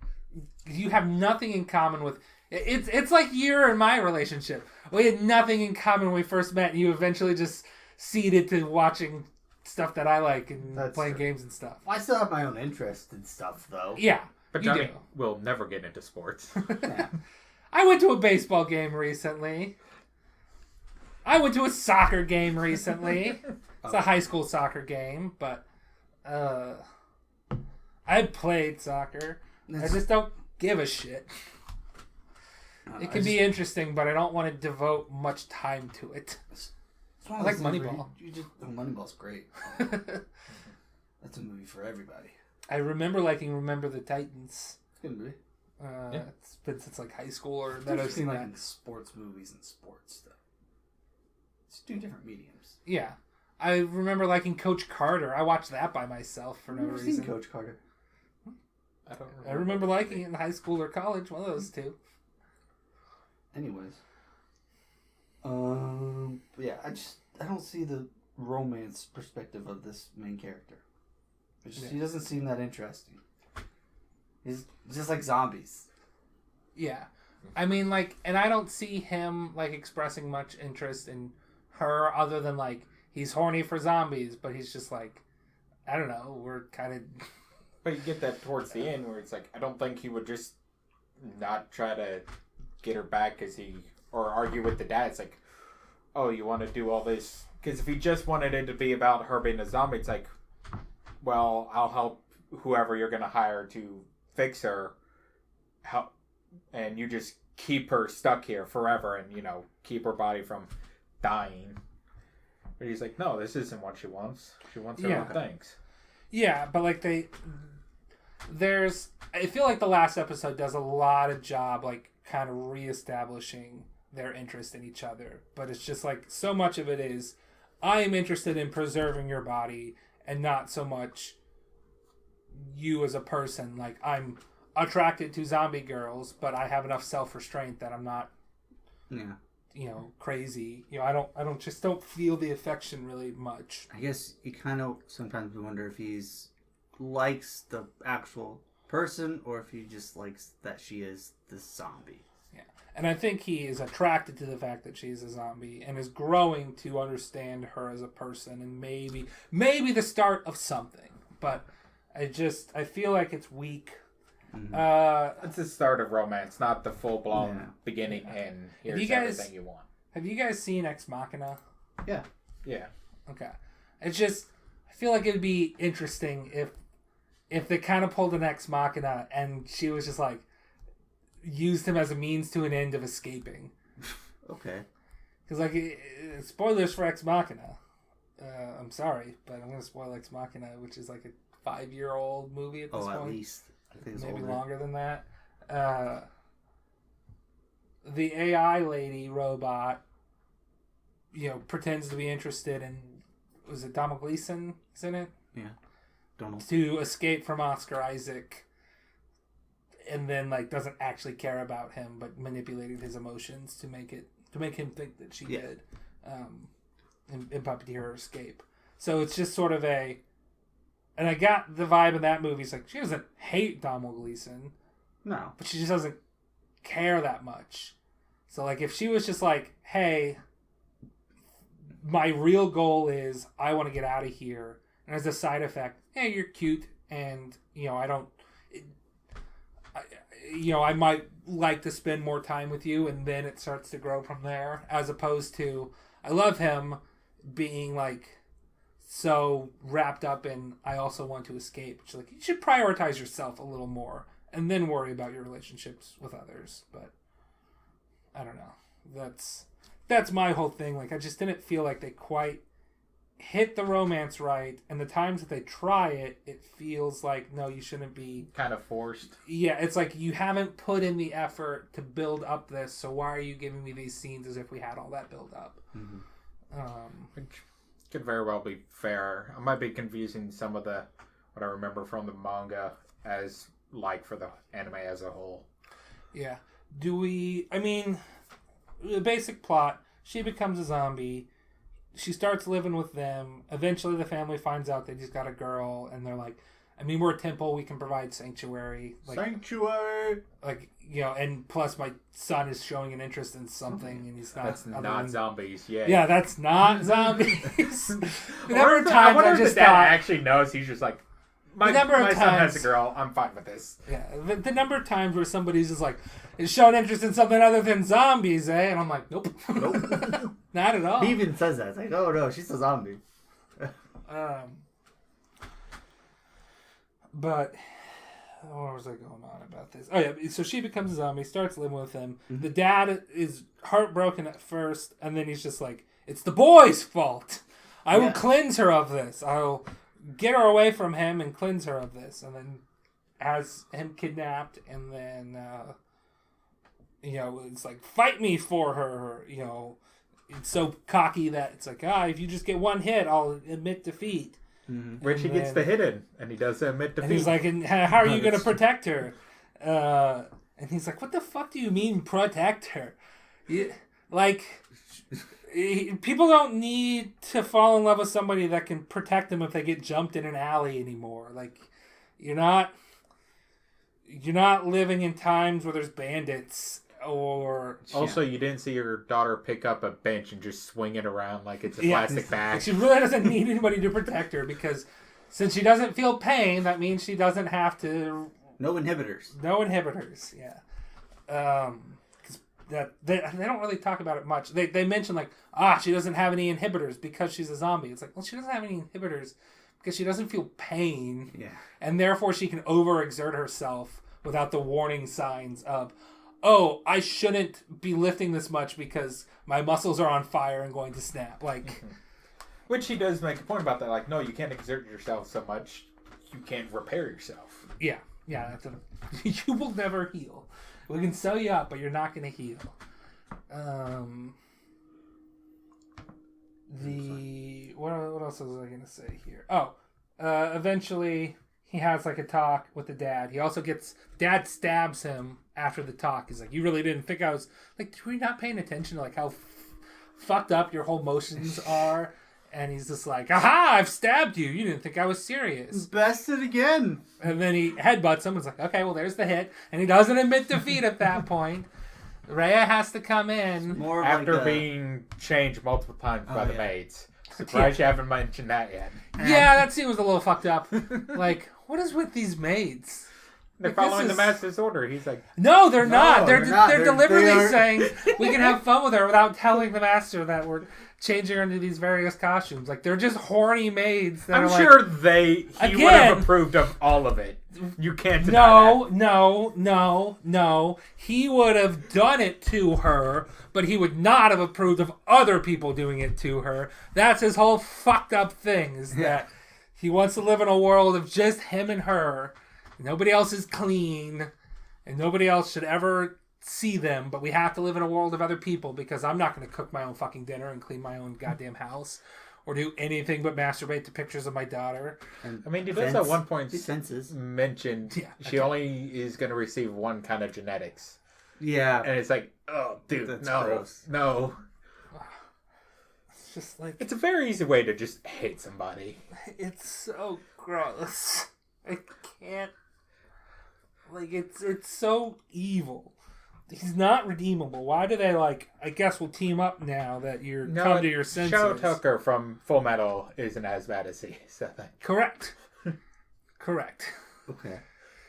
you have nothing in common with. It's like your and my relationship. We had nothing in common when we first met, and you eventually just ceded to watching stuff that I like and That's playing true. games and stuff. Well, I still have my own interest in stuff, though. Yeah, But you Johnny do. will never get into sports. Yeah. I went to a baseball game recently. I went to a soccer game recently. It's a high school soccer game, but I played soccer. I just don't give a shit. It can be interesting, but I don't want to devote much time to it. I like Moneyball. Moneyball's great. That's a movie for everybody. I remember liking Remember the Titans. It's a good movie. It's been since like high school or It's that I've interesting, seen like that. in sports movies and sports stuff. It's two different mediums. Yeah. I remember liking Coach Carter. I watched that by myself for no I've never reason. seen Coach Carter. I remember liking it in high school or college, one of those two. Anyways. Yeah, I don't see the romance perspective of this main character. He doesn't seem that interesting. He's just like zombies. Yeah. I mean, like, and I don't see him, like, expressing much interest in her other than, like, he's horny for zombies, but he's just like, I don't know, we're kind of... But you get that towards the end where it's like, I don't think he would just not try to get her back or argue with the dad. It's like, oh, you want to do all this? Because if he just wanted it to be about her being a zombie, it's like, well, I'll help whoever you're going to hire to fix her. And you just keep her stuck here forever and, keep her body from dying. But he's like, no, this isn't what she wants. She wants her own things. Yeah, but, like, I feel like the last episode does a lot of job, like, kind of reestablishing their interest in each other. But it's just, like, so much of it is, I am interested in preserving your body and not so much you as a person. Like, I'm attracted to zombie girls, but I have enough self-restraint that I'm not, crazy. I don't feel the affection really much. I guess you kind of sometimes wonder if he's likes the actual person or if he just likes that she is the zombie. Yeah. And I think he is attracted to the fact that she's a zombie and is growing to understand her as a person and maybe the start of something. But I feel like it's weak. Mm-hmm. It's the start of romance, not the full-blown beginning and here's everything you want. Have you guys seen Ex Machina? Yeah. Yeah. Okay. It's just, I feel like it would be interesting if they kind of pulled an Ex Machina and she was just like, used him as a means to an end of escaping. Okay. Because, like, spoilers for Ex Machina. I'm sorry, but I'm going to spoil Ex Machina, which is like a 5-year-old movie at this point. At least. I think it's maybe older. longer than that. The AI lady robot, pretends to be interested in, was it Donald Gleason is in it? Yeah. Donald. To escape from Oscar Isaac, and then like doesn't actually care about him, but manipulated his emotions to make him think that she did, and puppeteer her escape. So it's just sort of and I got the vibe in that movie. It's like she doesn't hate Donald Gleason, No. but she just doesn't care that much. So like if she was just like, hey, my real goal is I want to get out of here, and as a side effect, hey, you're cute, and I might like to spend more time with you, and then it starts to grow from there, as opposed to I love him being like so wrapped up in I also want to escape. She's like, you should prioritize yourself a little more and then worry about your relationships with others. But I don't know. That's my whole thing. Like, I just didn't feel like they quite hit the romance right, and the times that they try it feels like, no, you shouldn't be kind of forced. Yeah, it's like you haven't put in the effort to build up this, so why are you giving me these scenes as if we had all that build up? Which could very well be fair. I might be confusing some of what I remember from the manga as like for the anime as a whole. Yeah. The basic plot, she becomes a zombie. she starts living with them. Eventually, the family finds out they just got a girl, and they're like, I mean, we're a temple. We can provide sanctuary. Sanctuary! Like, and plus my son is showing an interest in something, and he's not... That's not zombies, yeah. Yeah, that's not zombies. I wonder if the dad actually knows. He's just like, my son has a girl. I'm fine with this. Yeah, the number of times where somebody's just like, is showing interest in something other than zombies, eh? And I'm like, nope. Not at all. He even says that. It's like, oh no, she's a zombie. But what was I going on about this? Oh yeah, so she becomes a zombie, starts living with him. Mm-hmm. The dad is heartbroken at first, and then he's just like, it's the boy's fault. I will cleanse her of this. I'll get her away from him and cleanse her of this. And then has him kidnapped, and then it's like, fight me for her. It's so cocky that it's like, if you just get one hit, I'll admit defeat. Mm-hmm. Which he gets the hit in, and he does admit defeat. And he's like, and how are you going to protect her? And he's like, what the fuck do you mean protect her? People don't need to fall in love with somebody that can protect them if they get jumped in an alley anymore. Like, you're not living in times where there's bandits. Or also, you didn't see your daughter pick up a bench and just swing it around like it's a plastic bag. She really doesn't need anybody to protect her, because since she doesn't feel pain, that means she doesn't have to. No inhibitors. Yeah. Because they don't really talk about it much. They mention like, she doesn't have any inhibitors because she's a zombie. It's like, well, she doesn't have any inhibitors because she doesn't feel pain. Yeah. And therefore she can overexert herself without the warning signs of, I shouldn't be lifting this much because my muscles are on fire and going to snap. Like, which he does make a point about that. Like, no, you can't exert yourself so much. You can't repair yourself. Yeah. You will never heal. We can sew you up, but you're not going to heal. What else was I going to say here? Eventually he has like a talk with the dad. He also dad stabs him after the talk. He's like, you really didn't think I was, like, were you not paying attention to like how fucked up your whole motions are? And he's just like, aha, I've stabbed you. You didn't think I was serious. Bested again. And then he headbutts him. It's like, okay, well, there's the hit. And he doesn't admit defeat at that point. Rhea has to come in. More after being changed multiple times by the maids. Surprised you haven't mentioned that yet. Yeah, that scene was a little fucked up. Like, what is with these maids? They're following the master's order. He's like, no, they're not. They're deliberately saying we can have fun with her without telling the master that we're changing her into these various costumes. Like, they're just horny maids. That I'm sure he would have approved of all of it. You can't deny that. No. He would have done it to her, but he would not have approved of other people doing it to her. That's his whole fucked up thing, is that he wants to live in a world of just him and her. Nobody else is clean, and nobody else should ever see them, but we have to live in a world of other people because I'm not going to cook my own fucking dinner and clean my own goddamn house or do anything but masturbate to pictures of my daughter. And I mean, he does at one point mention she only is going to receive one kind of genetics. Yeah. And it's like, oh, dude, that's gross. No. It's just like... It's a very easy way to just hate somebody. It's so gross. I can't... Like, it's so evil. He's not redeemable. Why do they, like, I guess we'll team up now that you're come to your senses. Shadow Tucker from Full Metal isn't as bad as he is, I think. Correct. Okay.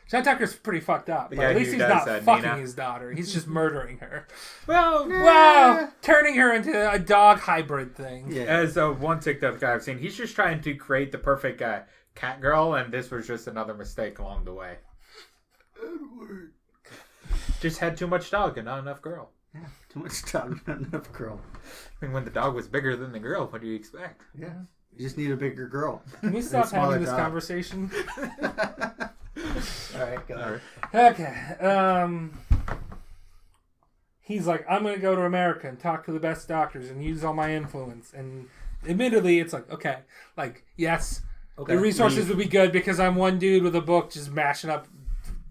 Shadow Tucker's pretty fucked up, but at least he's not fucking his daughter. He's just murdering her. Well, turning her into a dog hybrid thing. Yeah. As one TikTok guy I've seen, he's just trying to create the perfect cat girl, and this was just another mistake along the way. Edward. Just had too much dog and not enough girl. Yeah, too much dog, not enough girl. I mean, when the dog was bigger than the girl, what do you expect? Yeah, you just need a bigger girl. Can we stop having this conversation? All right, go on. Okay. He's like, I'm going to go to America and talk to the best doctors and use all my influence. And admittedly, it's like, okay, like, yes, the resources would be good because I'm one dude with a book just mashing up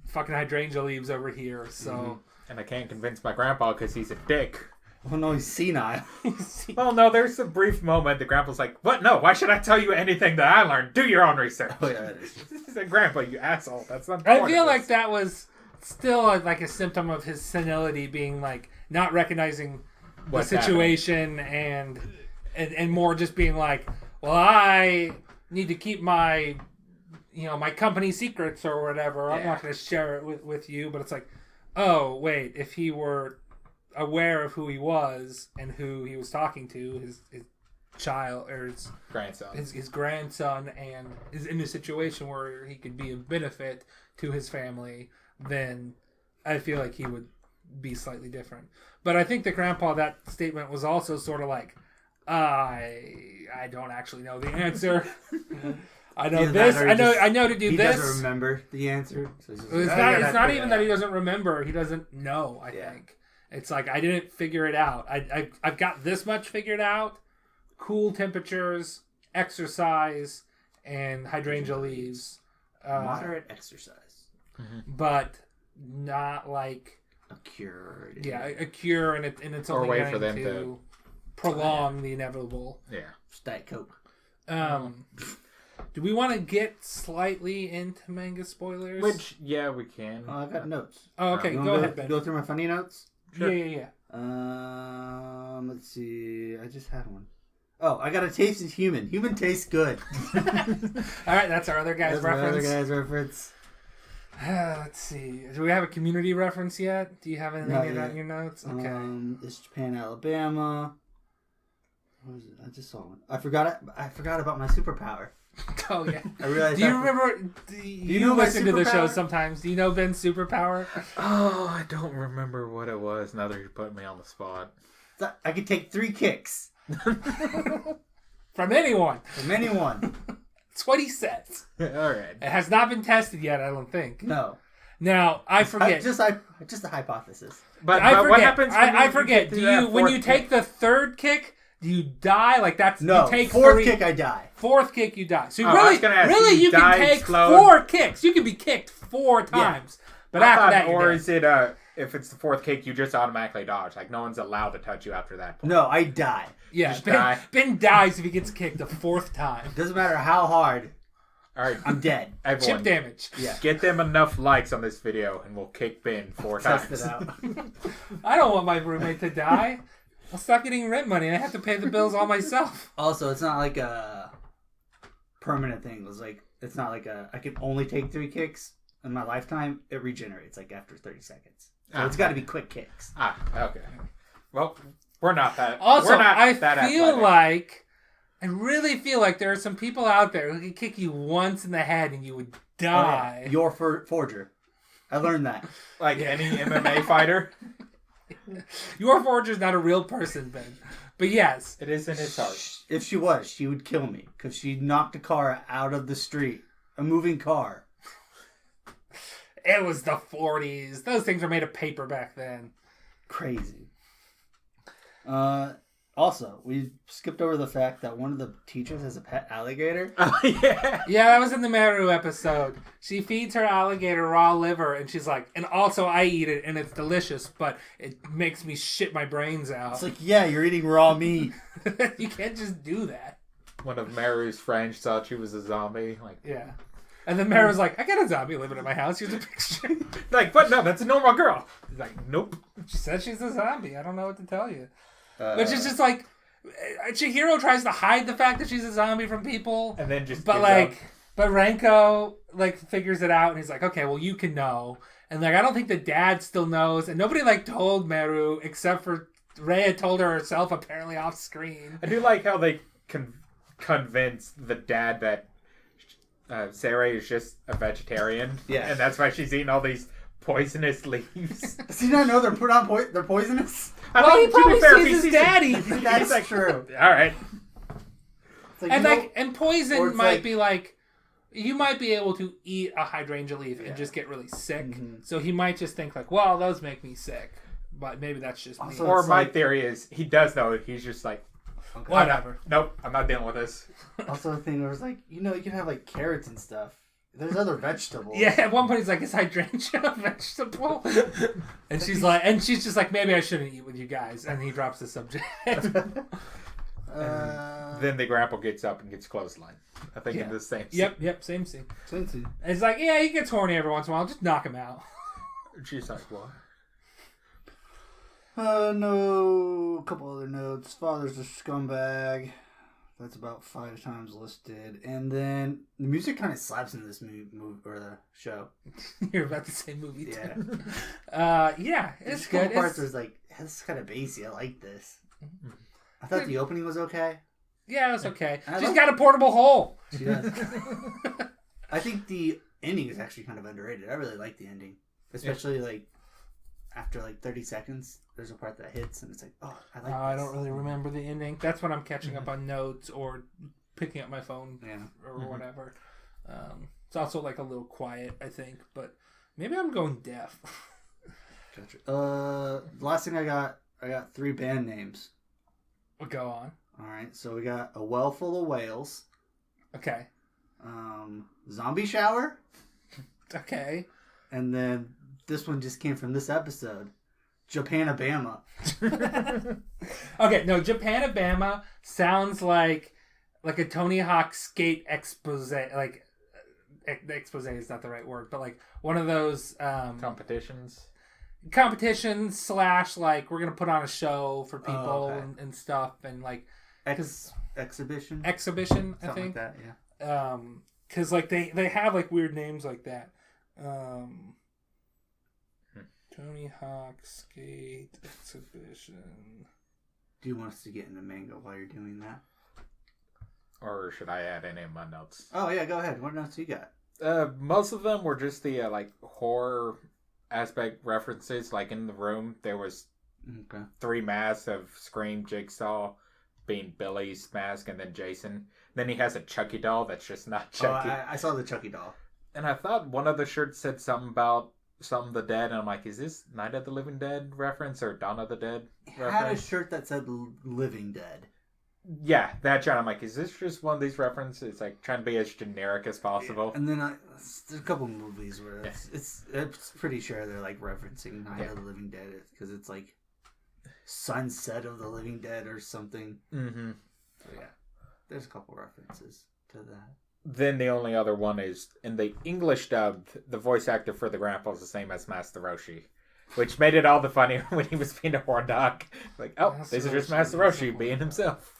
fucking hydrangea leaves over here. So, and I can't convince my grandpa because he's a dick. Oh no, he's senile. Well, no, there's a brief moment. The grandpa's like, "What? No, why should I tell you anything that I learned? Do your own research." Oh yeah, that is. He said, "Grandpa, you asshole. That's not." I feel like that was still like a symptom of his senility, being like not recognizing the situation and more just being like, well, I need to keep my my company secrets or whatever. I'm not going to share it with you. But it's like, oh wait, if he were aware of who he was and who he was talking to, his child or his grandson, and is in a situation where he could be of benefit to his family, then I feel like he would be slightly different. But I think the grandpa, that statement was also sort of like, I don't actually know the answer. I know this. I know to do this. He doesn't remember the answer. So it's not even that he doesn't remember. He doesn't know. I think it's like I didn't figure it out. I've got this much figured out. Cool temperatures, exercise, and hydrangea leaves. Moderate exercise, but not like a cure. Yeah, a cure, and it's only going for them to prolong the inevitable. Yeah, just Diet Coke. Do we want to get slightly into manga spoilers? Which, yeah, we can. Oh, I've got notes. Oh, okay, go ahead, Ben. Go through my funny notes? Sure. Yeah. Let's see. I just had one. Oh, I got a taste is human. Human tastes good. All right, that's our other guy's reference. Let's see. Do we have a community reference yet? Do you have anything of that in your notes? Okay. It's Japan, Alabama. What was it? I just saw one. I forgot about my superpower. Oh yeah. I realized. Do you remember? Do you listen to the show sometimes? Do you know Ben's superpower? Oh, I don't remember what it was. Now that you're putting me on the spot. I could take 3 kicks. From anyone. That's what he says. All right. It has not been tested yet, I don't think. No. Now, I forget. Just a hypothesis. But what happens when I forget. When you take the third kick, do you die? Like that's no. You take fourth kick, I die. Fourth kick, you die. So you can take 4 kicks. You can be kicked 4 times. Yeah. But after that, or is it if it's the 4th kick, you just automatically dodge? Like no one's allowed to touch you after that point. No, I die. Yeah, Ben dies if he gets kicked a 4th time. Doesn't matter how hard. All right, I'm dead. Everyone, chip damage. Yeah. Get them enough likes on this video, and we'll kick Ben 4 times. Test it out. I don't want my roommate to die. I'll stop getting rent money and I have to pay the bills all myself. Also, it's not like a permanent thing. It's not like I can only take 3 kicks in my lifetime. It regenerates like after 30 seconds. So it's got to be quick kicks. Okay. Well, we're not that. Also, we're not I athletic. really feel like there are some people out there who could kick you once in the head and you would die. Oh, yeah. Your forger. I learned that. Like any MMA fighter. Your forger's not a real person, Ben. But yes. It is in his heart. If she was, she would kill me. Because she knocked a car out of the street. A moving car. It was the 40s. Those things were made of paper back then. Crazy. Also, we skipped over the fact that one of the teachers has a pet alligator. Oh, yeah. Yeah, that was in the Maru episode. She feeds her alligator raw liver, and she's like, and also I eat it, and it's delicious, but it makes me shit my brains out. It's like, yeah, you're eating raw meat. You can't just do that. One of Maru's friends thought she was a zombie. Yeah. And then Maru's like, I got a zombie living in my house. Here's a picture. Like, what? No, that's a normal girl. He's like, nope. She said she's a zombie. I don't know what to tell you. Which is just like, Chihiro tries to hide the fact that she's a zombie from people. And then just but Renko figures it out and he's like, okay, well you can know. And I don't think the dad still knows. And nobody told Meru except for Rhea told her herself apparently off screen. I do like how they convince the dad that Sarah is just a vegetarian. Yeah. And that's why she's eating all these poisonous leaves. Does he not know they're poisonous? Well, he probably sees his daddy. That's true. All right. And poison might be you might be able to eat a hydrangea leaf and just get really sick. Mm-hmm. So he might just think well, those make me sick. But maybe that's just me. Or my theory is he does know. He's just like, whatever. Nope, I'm not dealing with this. Also, the thing was you can have carrots and stuff There's other vegetables. Yeah, at one point he's like, "Is hydrangea a vegetable?" And she's like, just like, "Maybe I shouldn't eat with you guys." And he drops the subject. Then the grandpa gets up and gets clothesline. I think in the same scene. Yep, same scene. Same scene. And it's like, yeah, he gets horny every once in a while. Just knock him out. She's like, what? No. A couple other notes. Father's a scumbag. That's about 5 times listed. And then the music kind of slaps in this movie or the show. You're about to say movie too. Yeah. It's There's good. parts where it's like, this is kind of bassy. I like this. I thought the opening was okay. Yeah, it was okay. She's got a portable hole. She does. I think the ending is actually kind of underrated. I really like the ending. Especially like after like 30 seconds, there's a part that hits and it's like, oh, I like this. I don't really remember the ending. That's when I'm catching up on notes or picking up my phone or whatever. It's also like a little quiet, I think, but maybe I'm going deaf. Gotcha. Last thing I got 3 band names. We'll go on. All right, so we got A Well Full of Whales. Okay. Zombie Shower. Okay. And then this one just came from this episode. Japanabama. Okay, no, Japanabama sounds like a Tony Hawk skate expose. Like, expose is not the right word, but like one of those competitions / like we're gonna put on a show for people and stuff and like exhibition I think something like that, yeah. Because like they have like weird names like that. Tony Hawk skate exhibition. Do you want us to get into manga while you're doing that, or should I add any of my notes? Oh yeah, go ahead. What notes you got? Most of them were just the like horror aspect references. Like in the room, there was 3 masks of Scream, Jigsaw being Billy's mask, and then Jason. Then he has a Chucky doll that's just not Chucky. I saw the Chucky doll. And I thought one of the shirts said something about Some of the Dead, and I'm like, is this Night of the Living Dead reference or Dawn of the Dead reference? Had a shirt that said Living Dead. Yeah, that John. I'm like, is this just one of these references? Like trying to be as generic as possible. And then there's a couple movies where it's pretty sure they're like referencing Night of the Living Dead because it's like Sunset of the Living Dead or something. Mm-hmm. So yeah, there's a couple references to that. Then the only other one is in the English dubbed, the voice actor for the grandpa is the same as Master Roshi, which made it all the funnier when he was being a horror dog. Like, oh, this is just Master Roshi being himself.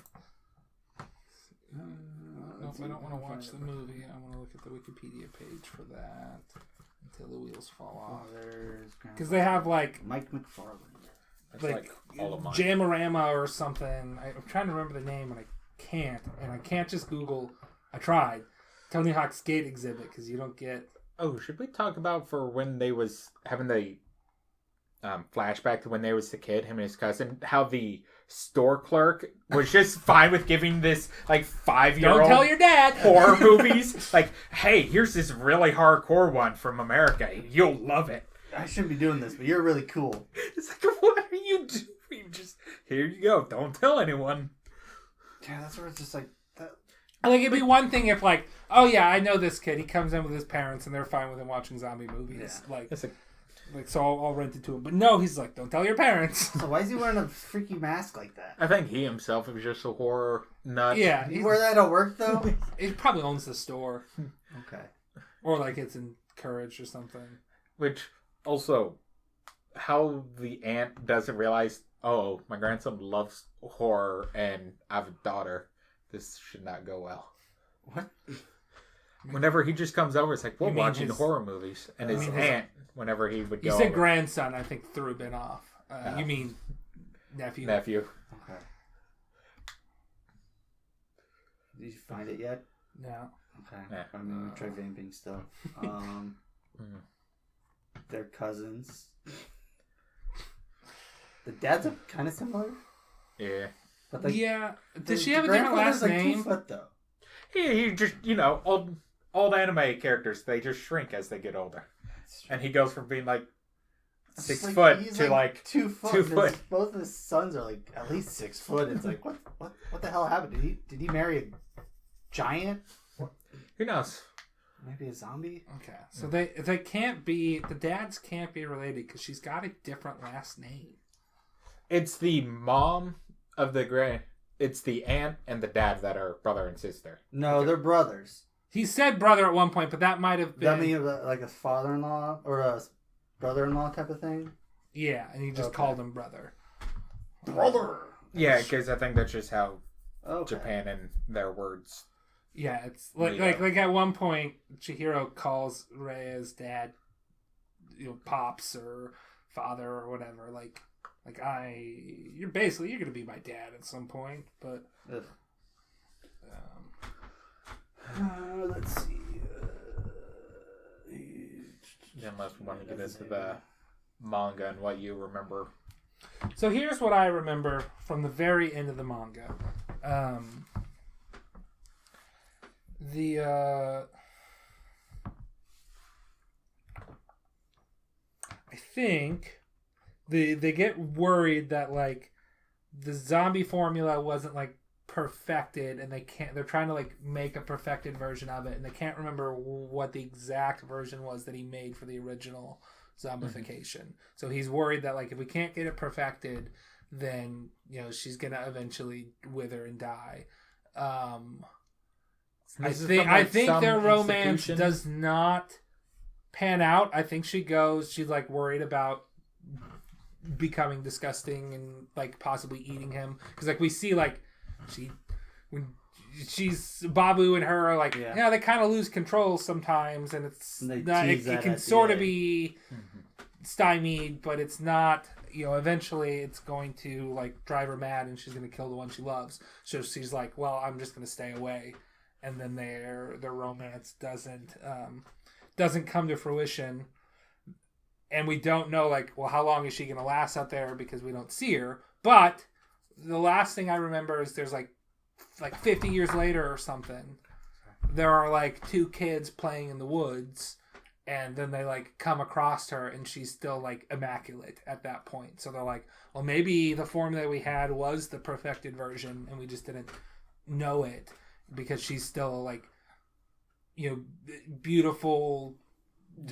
If I don't want to watch the movie, I want to look at the Wikipedia page for that until the wheels fall off. Because they have like Mike McFarland. That's like all of mine. Jamarama or something. I'm trying to remember the name and I can't just Google. I tried Tony Hawk skate exhibit because you don't get. Oh, should we talk about for when they was having the flashback to when they was the kid, him and his cousin, how the store clerk was just fine with giving this like 5-year-old don't tell your dad horror movies. Like, hey, here's this really hardcore one from America. You'll love it. I shouldn't be doing this, but you're really cool. It's like, what are you doing? Just here you go. Don't tell anyone. Yeah, that's where it's just like that. Like it'd be one thing if like, oh yeah, I know this kid. He comes in with his parents and they're fine with him watching zombie movies. Yeah. Like so I'll rent it to him. But no, he's like, don't tell your parents. So why is he wearing a freaky mask like that? I think he himself was just a horror nut. Yeah, he wear that at work though. He probably owns the store. Okay. Or like it's encouraged or something. Which also, how the aunt doesn't realize, oh, my grandson loves horror and I have a daughter. This should not go well. What? Whenever he just comes over, it's like, we're watching horror movies. And his aunt, whenever he would go You said over, grandson, I think, threw a bit off. You mean nephew. Nephew. Okay. Did you find it yet? No. Okay. Yeah. I'm going to try vamping still. They're cousins. The dads are kind of similar. Yeah. But like, yeah. Does she have a different last name? 2 foot though. He just, old anime characters, they just shrink as they get older. And he goes from being like 6 foot to like 2 foot. 2 foot. Both of his sons are like at least 6 foot. It's like, what the hell happened? Did he marry a giant? Who knows? Maybe a zombie? Okay. So they can't be... The dads can't be related because she's got a different last name. It's the mom of the grand... It's the aunt and the dad that are brother and sister. No, they're brothers. He said brother at one point, but that might have been... That mean like a father-in-law or a brother-in-law type of thing? Yeah, and he just called him brother. Brother! Yeah, because I think that's just how Okay. Japan and their words. Yeah, it's like at one point Chihiro calls Rei's dad, pops or father or whatever. You're gonna be my dad at some point, but let's see. Unless we want to get into the manga and what you remember. So here's what I remember from the very end of the manga. I think they get worried that the zombie formula wasn't perfected, and they're trying to make a perfected version of it, and they can't remember what the exact version was that he made for the original zombification. Mm-hmm. So he's worried that if we can't get it perfected, then she's gonna eventually wither and die. I think their romance does not pan out. I think she's worried about becoming disgusting and possibly eating him, because we see when she's Babu and her are they kind of lose control sometimes, and it's not, it can sort of be stymied, but it's not. Eventually it's going to drive her mad, and she's going to kill the one she loves. So she's well, I'm just going to stay away, and then their romance doesn't come to fruition, and we don't know how long is she going to last out there, because we don't see her. But the last thing I remember is there's 50 years later or something, there are two kids playing in the woods, and then they come across her, and she's still immaculate at that point. So they're well, maybe the formula we had was the perfected version, and we just didn't know it, because she's still beautiful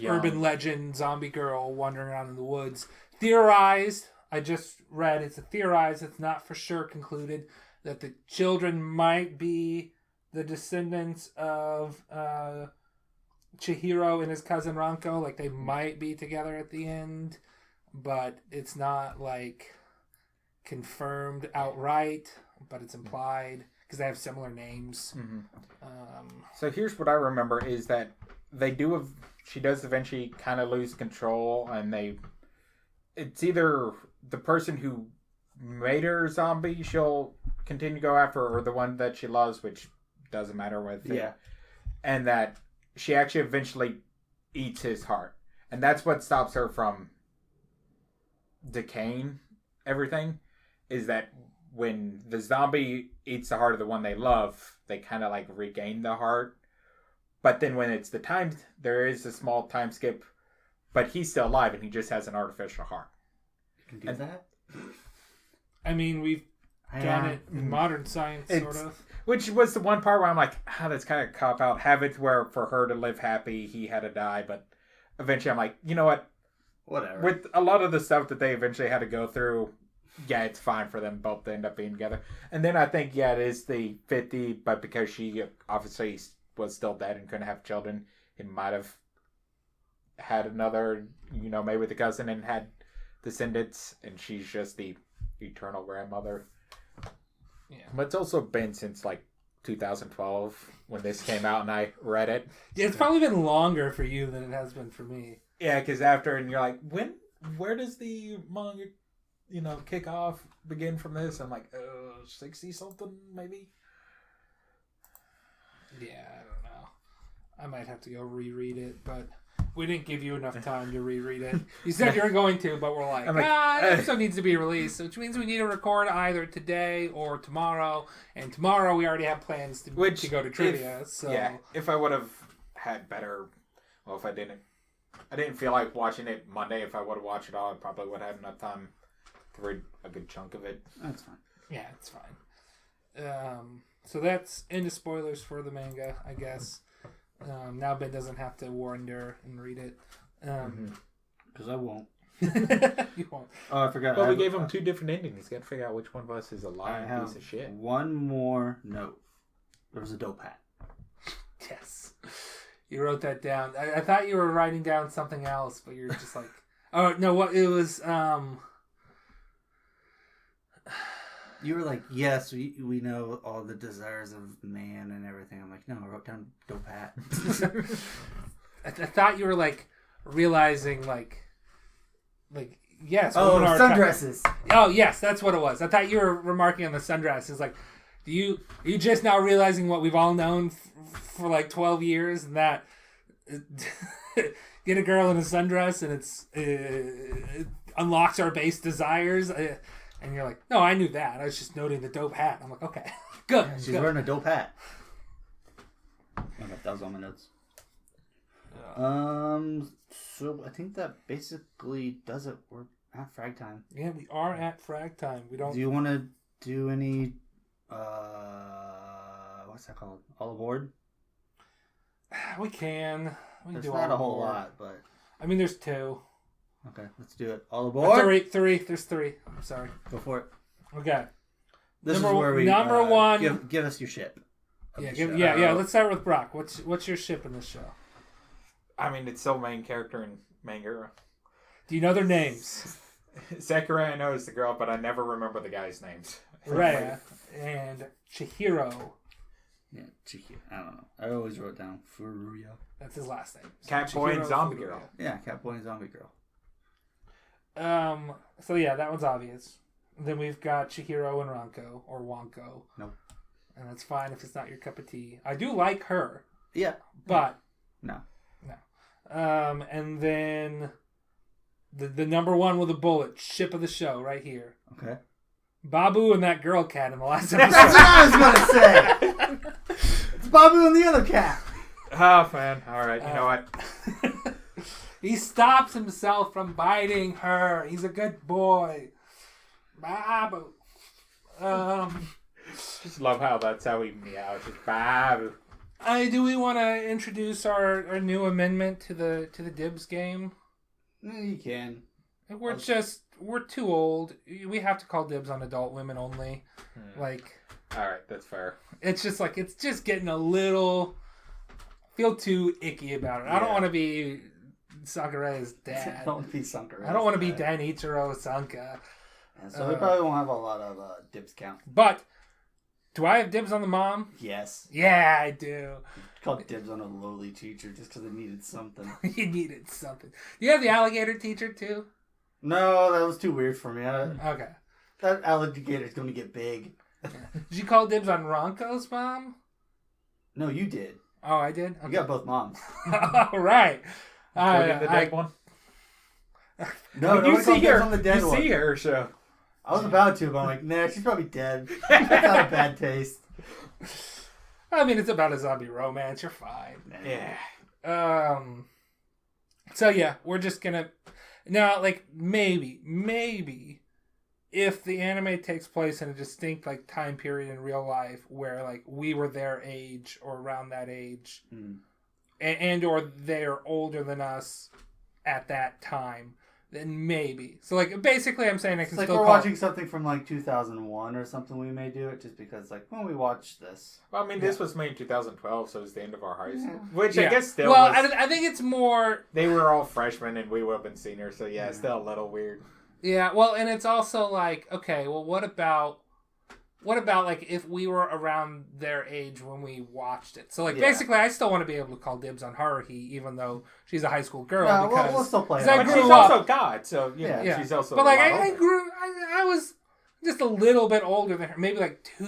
urban legend zombie girl wandering around in the woods. Theorized, I just read, it's not for sure concluded, that the children might be the descendants of Chihiro and his cousin Ranko. They might be together at the end, but it's not confirmed outright, but it's implied because they have similar names. Mm-hmm. So here's what I remember is that she does eventually kind of lose control, and it's either the person who made her zombie she'll continue to go after, or the one that she loves, which doesn't matter with it. Yeah. And that she actually eventually eats his heart. And that's what stops her from decaying everything, is that when the zombie eats the heart of the one they love, they kind of regain the heart. But then when it's the time, there is a small time skip, but he's still alive, and he just has an artificial heart. You can do that? I mean, we've done it in modern science, sort of. Which was the one part where I'm that's kind of cop out. Have it where for her to live happy, he had to die. But eventually I'm you know what? Whatever. With a lot of the stuff that they eventually had to go through, yeah, it's fine for them both to end up being together. And then I think, it is the 50, but because she obviously was still dead and couldn't have children, it might have had another, maybe with a cousin and had descendants, and she's just the eternal grandmother. Yeah, but it's also been since 2012 when this came out, and I read it. Yeah, it's probably been longer for you than it has been for me. Yeah, because after, and you're where does the manga, kick off, begin from this? I'm 60 something maybe. Yeah, I don't know. I might have to go reread it, but we didn't give you enough time to reread it. You said you were going to, but we're the episode needs to be released, which means we need to record either today or tomorrow. And tomorrow we already have plans to go to trivia. If I would have had better, if I didn't feel like watching it Monday. If I would have watched it all, I probably would have had enough time to read a good chunk of it. That's fine. Yeah, it's fine. So that's into spoilers for the manga, I guess. Now Ben doesn't have to wander and read it. Because I won't. You won't. Oh, I forgot. Well, we gave him 2 different endings. He's got to figure out which one of us is a lying piece of shit. One more note. There was a dope hat. Yes. You wrote that down. I thought you were writing down something else, but you're just like, oh no, what it was. You were like, yes, we know all the desires of man and everything. I'm like, no, I wrote down dope hat. I thought you were like realizing like yes. Oh, sundresses. Oh yes, that's what it was. I thought you were remarking on the sundresses. Like, are you just now realizing what we've all known for like 12 years, and that get a girl in a sundress and it unlocks our base desires. And you're like, no, I knew that. I was just noting the dope hat. I'm like, okay, good. She's wearing a dope hat. I don't know if that was on my notes. So I think that basically does it. We're at frag time. Yeah, we are at frag time. We don't. Do you want to do any? What's that called? All aboard. We can. There's do not all a whole aboard. lot, but I mean, there's 2. okay, let's do it. All aboard. 3. There's 3. I'm sorry. Go for it. Okay. This is where we number 1. Give us your ship. Yeah. Let's start with Brock. What's your ship in this show? I mean, it's still main character and manga. Do you know their names? Sankarea, I know is the girl, but I never remember the guys' names. Rhea and Chihiro. Yeah, Chihiro. I don't know. I always wrote down Furuya. That's his last name. So Catboy and Zombie Furuya. Girl. Yeah, Catboy and Zombie Girl. So yeah, that one's obvious. Then we've got Chihiro and Ranko, or Wonko. Nope. And that's fine if it's not your cup of tea. I do like her. Yeah. But no. And then the number 1 with a bullet, ship of the show, right here. Okay. Babu and that girl cat in the last episode. That's what I was gonna say. It's Babu and the other cat. Oh man, all right. You know what? He stops himself from biting her. He's a good boy. Babu. Just love how that's how he meows. Just Babu. Do we want to introduce our new amendment to the Dibs game? You can. We're too old. We have to call dibs on adult women only. Like, all right, that's fair. It's just getting a little feel too icky about it. Yeah. I don't want to be Sankare's dad. I don't want to be Sankarea. I don't want to be Danichiro Sanka. Yeah, so we probably won't have a lot of dibs count. But do I have dibs on the mom? Yes. Yeah, I do. Called dibs on a lowly teacher just because I needed something. You needed something. Do you have the alligator teacher too? No, that was too weird for me. Okay. That alligator's going to get big. Did you call dibs on Ronco's mom? No, you did. Oh, I did? Okay. You got both moms. All right. Including the dead one? No, you see her. On the dead you one. see her, so. I was about to, but I'm like, nah, she's probably dead. That's not a bad taste. I mean, it's about a zombie romance. You're fine. Yeah. So yeah, we're just gonna now, like, maybe if the anime takes place in a distinct like time period in real life where like we were their age or around that age, and or they're older than us at that time, then maybe. So like basically, I'm saying I can like still we're call watching something from like 2001 or something. We may do it just because like when we watch this. Well, I mean, this was made in 2012, so it was the end of our high school, Yeah. which I guess still. Well, was, I think it's more. They were all freshmen, and we would have been seniors, so yeah, it's still a little weird. Yeah, well, and it's also like, okay, well, what about like if we were around their age when we watched it? So like basically, I still want to be able to call dibs on Haruhi, even though she's a high school girl. No, because we'll still play it. I But grew she's up, also God, so yeah, she's also. But like I was just a little bit older than her, maybe like 2.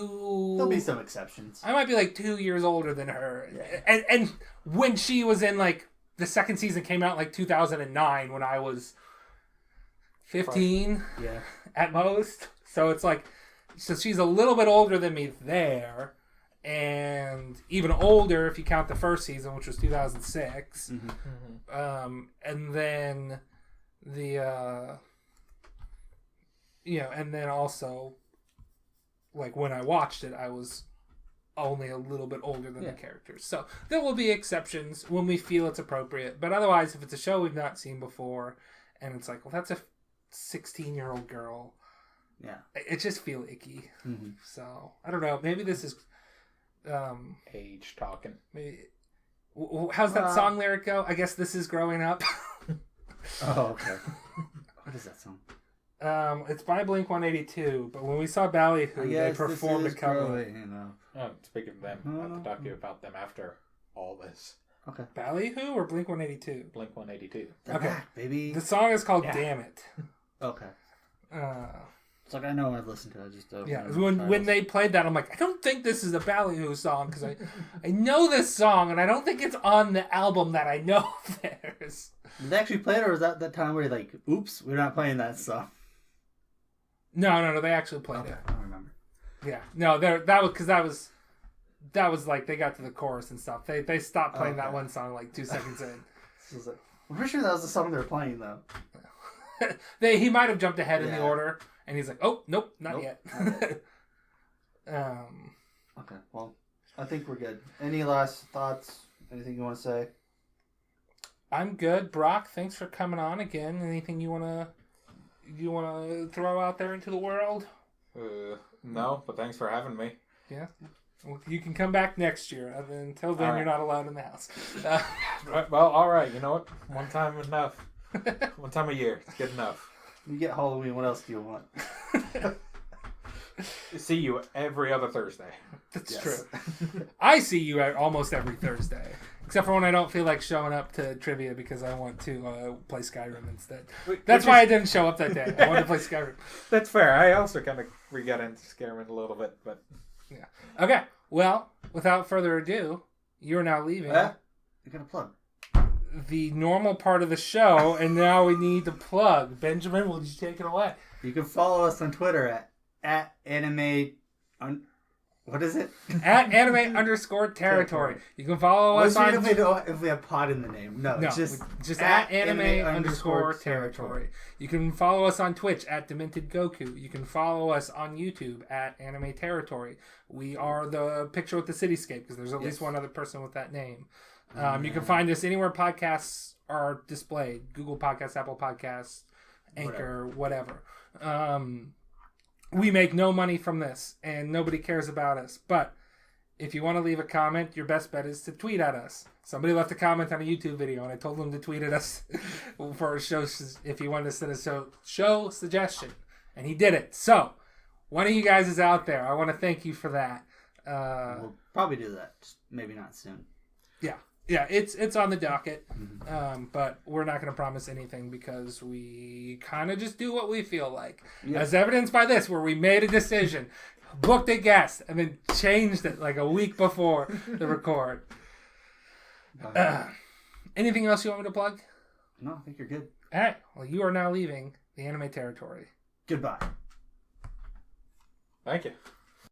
There'll be some exceptions. I might be like 2 years older than her, and when she was in like the second season came out in like 2009 when I was 15 at most. So it's like, so she's a little bit older than me there, and even older if you count the first season, which was 2006. And then the and then also like when I watched it, I was only a little bit older than the characters. So there will be exceptions when we feel it's appropriate. But otherwise, if it's a show we've not seen before, and it's like, well, that's a 16-year-old girl. Yeah. It just feel icky. Mm-hmm. So, I don't know. Maybe this is... age talking. Maybe, how's that song lyric go? I guess this is growing up. Oh, okay. What is that song? It's by Blink-182, but when we saw Ballyhoo, they performed a cover. Speaking of them, I have to talk to you about them after all this. Okay. Ballyhoo or Blink-182? Blink-182. Okay, back, baby. the song is called "Damn It." Okay. It's like I know I've listened to it. Just when they played that, I'm like, I don't think this is a Ballyhoo song because I know this song and I don't think it's on the album that I know of theirs. Did they actually play it, or was that the time where you're like, oops, we're not playing that song? No, they actually played it. I don't remember. Yeah, no, that was like they got to the chorus and stuff. They stopped playing that one song like 2 seconds in. I'm pretty sure that was the song they were playing though. He might have jumped ahead in the order, and he's like, "Oh, nope, not yet." Okay, well, I think we're good. Any last thoughts? Anything you want to say? I'm good, Brock. Thanks for coming on again. Anything you wanna throw out there into the world? No, but thanks for having me. Yeah. Well, you can come back next year. Until then, you're not allowed in the house. Well, all right. You know what? One time enough. One time a year. It's good enough. You get Halloween. What else do you want? See you every other Thursday. That's true. I see you almost every Thursday. Except for when I don't feel like showing up to trivia because I want to play Skyrim instead. That's why I didn't show up that day. I wanted to play Skyrim. That's fair. I also kind of got into Skyrim a little bit, but... Yeah. Okay. Well, without further ado, you're now leaving. You're going to plug. The normal part of the show, and now we need to plug. Benjamin, will you take it away? You can follow us on Twitter at anime... What is it? At anime_territory. You can follow us on... If we have pod in the name. No, just at anime_territory. You can follow us on Twitch at Demented Goku. You can follow us on YouTube at Anime Territory. We are the picture with the cityscape because there's at least one other person with that name. You can find us anywhere podcasts are displayed. Google Podcasts, Apple Podcasts, Anchor, whatever. We make no money from this, and nobody cares about us. But if you want to leave a comment, your best bet is to tweet at us. Somebody left a comment on a YouTube video, and I told them to tweet at us for a show if he wanted to send a show suggestion. And he did it. So, one of you guys is out there. I want to thank you for that. We'll probably do that. Just maybe not soon. Yeah, it's on the docket, but we're not going to promise anything because we kind of just do what we feel like. Yeah. As evidenced by this, where we made a decision, booked a guest, and then changed it like a week before the record. Anything else you want me to plug? No, I think you're good. All right. Well, you are now leaving the anime territory. Goodbye. Thank you.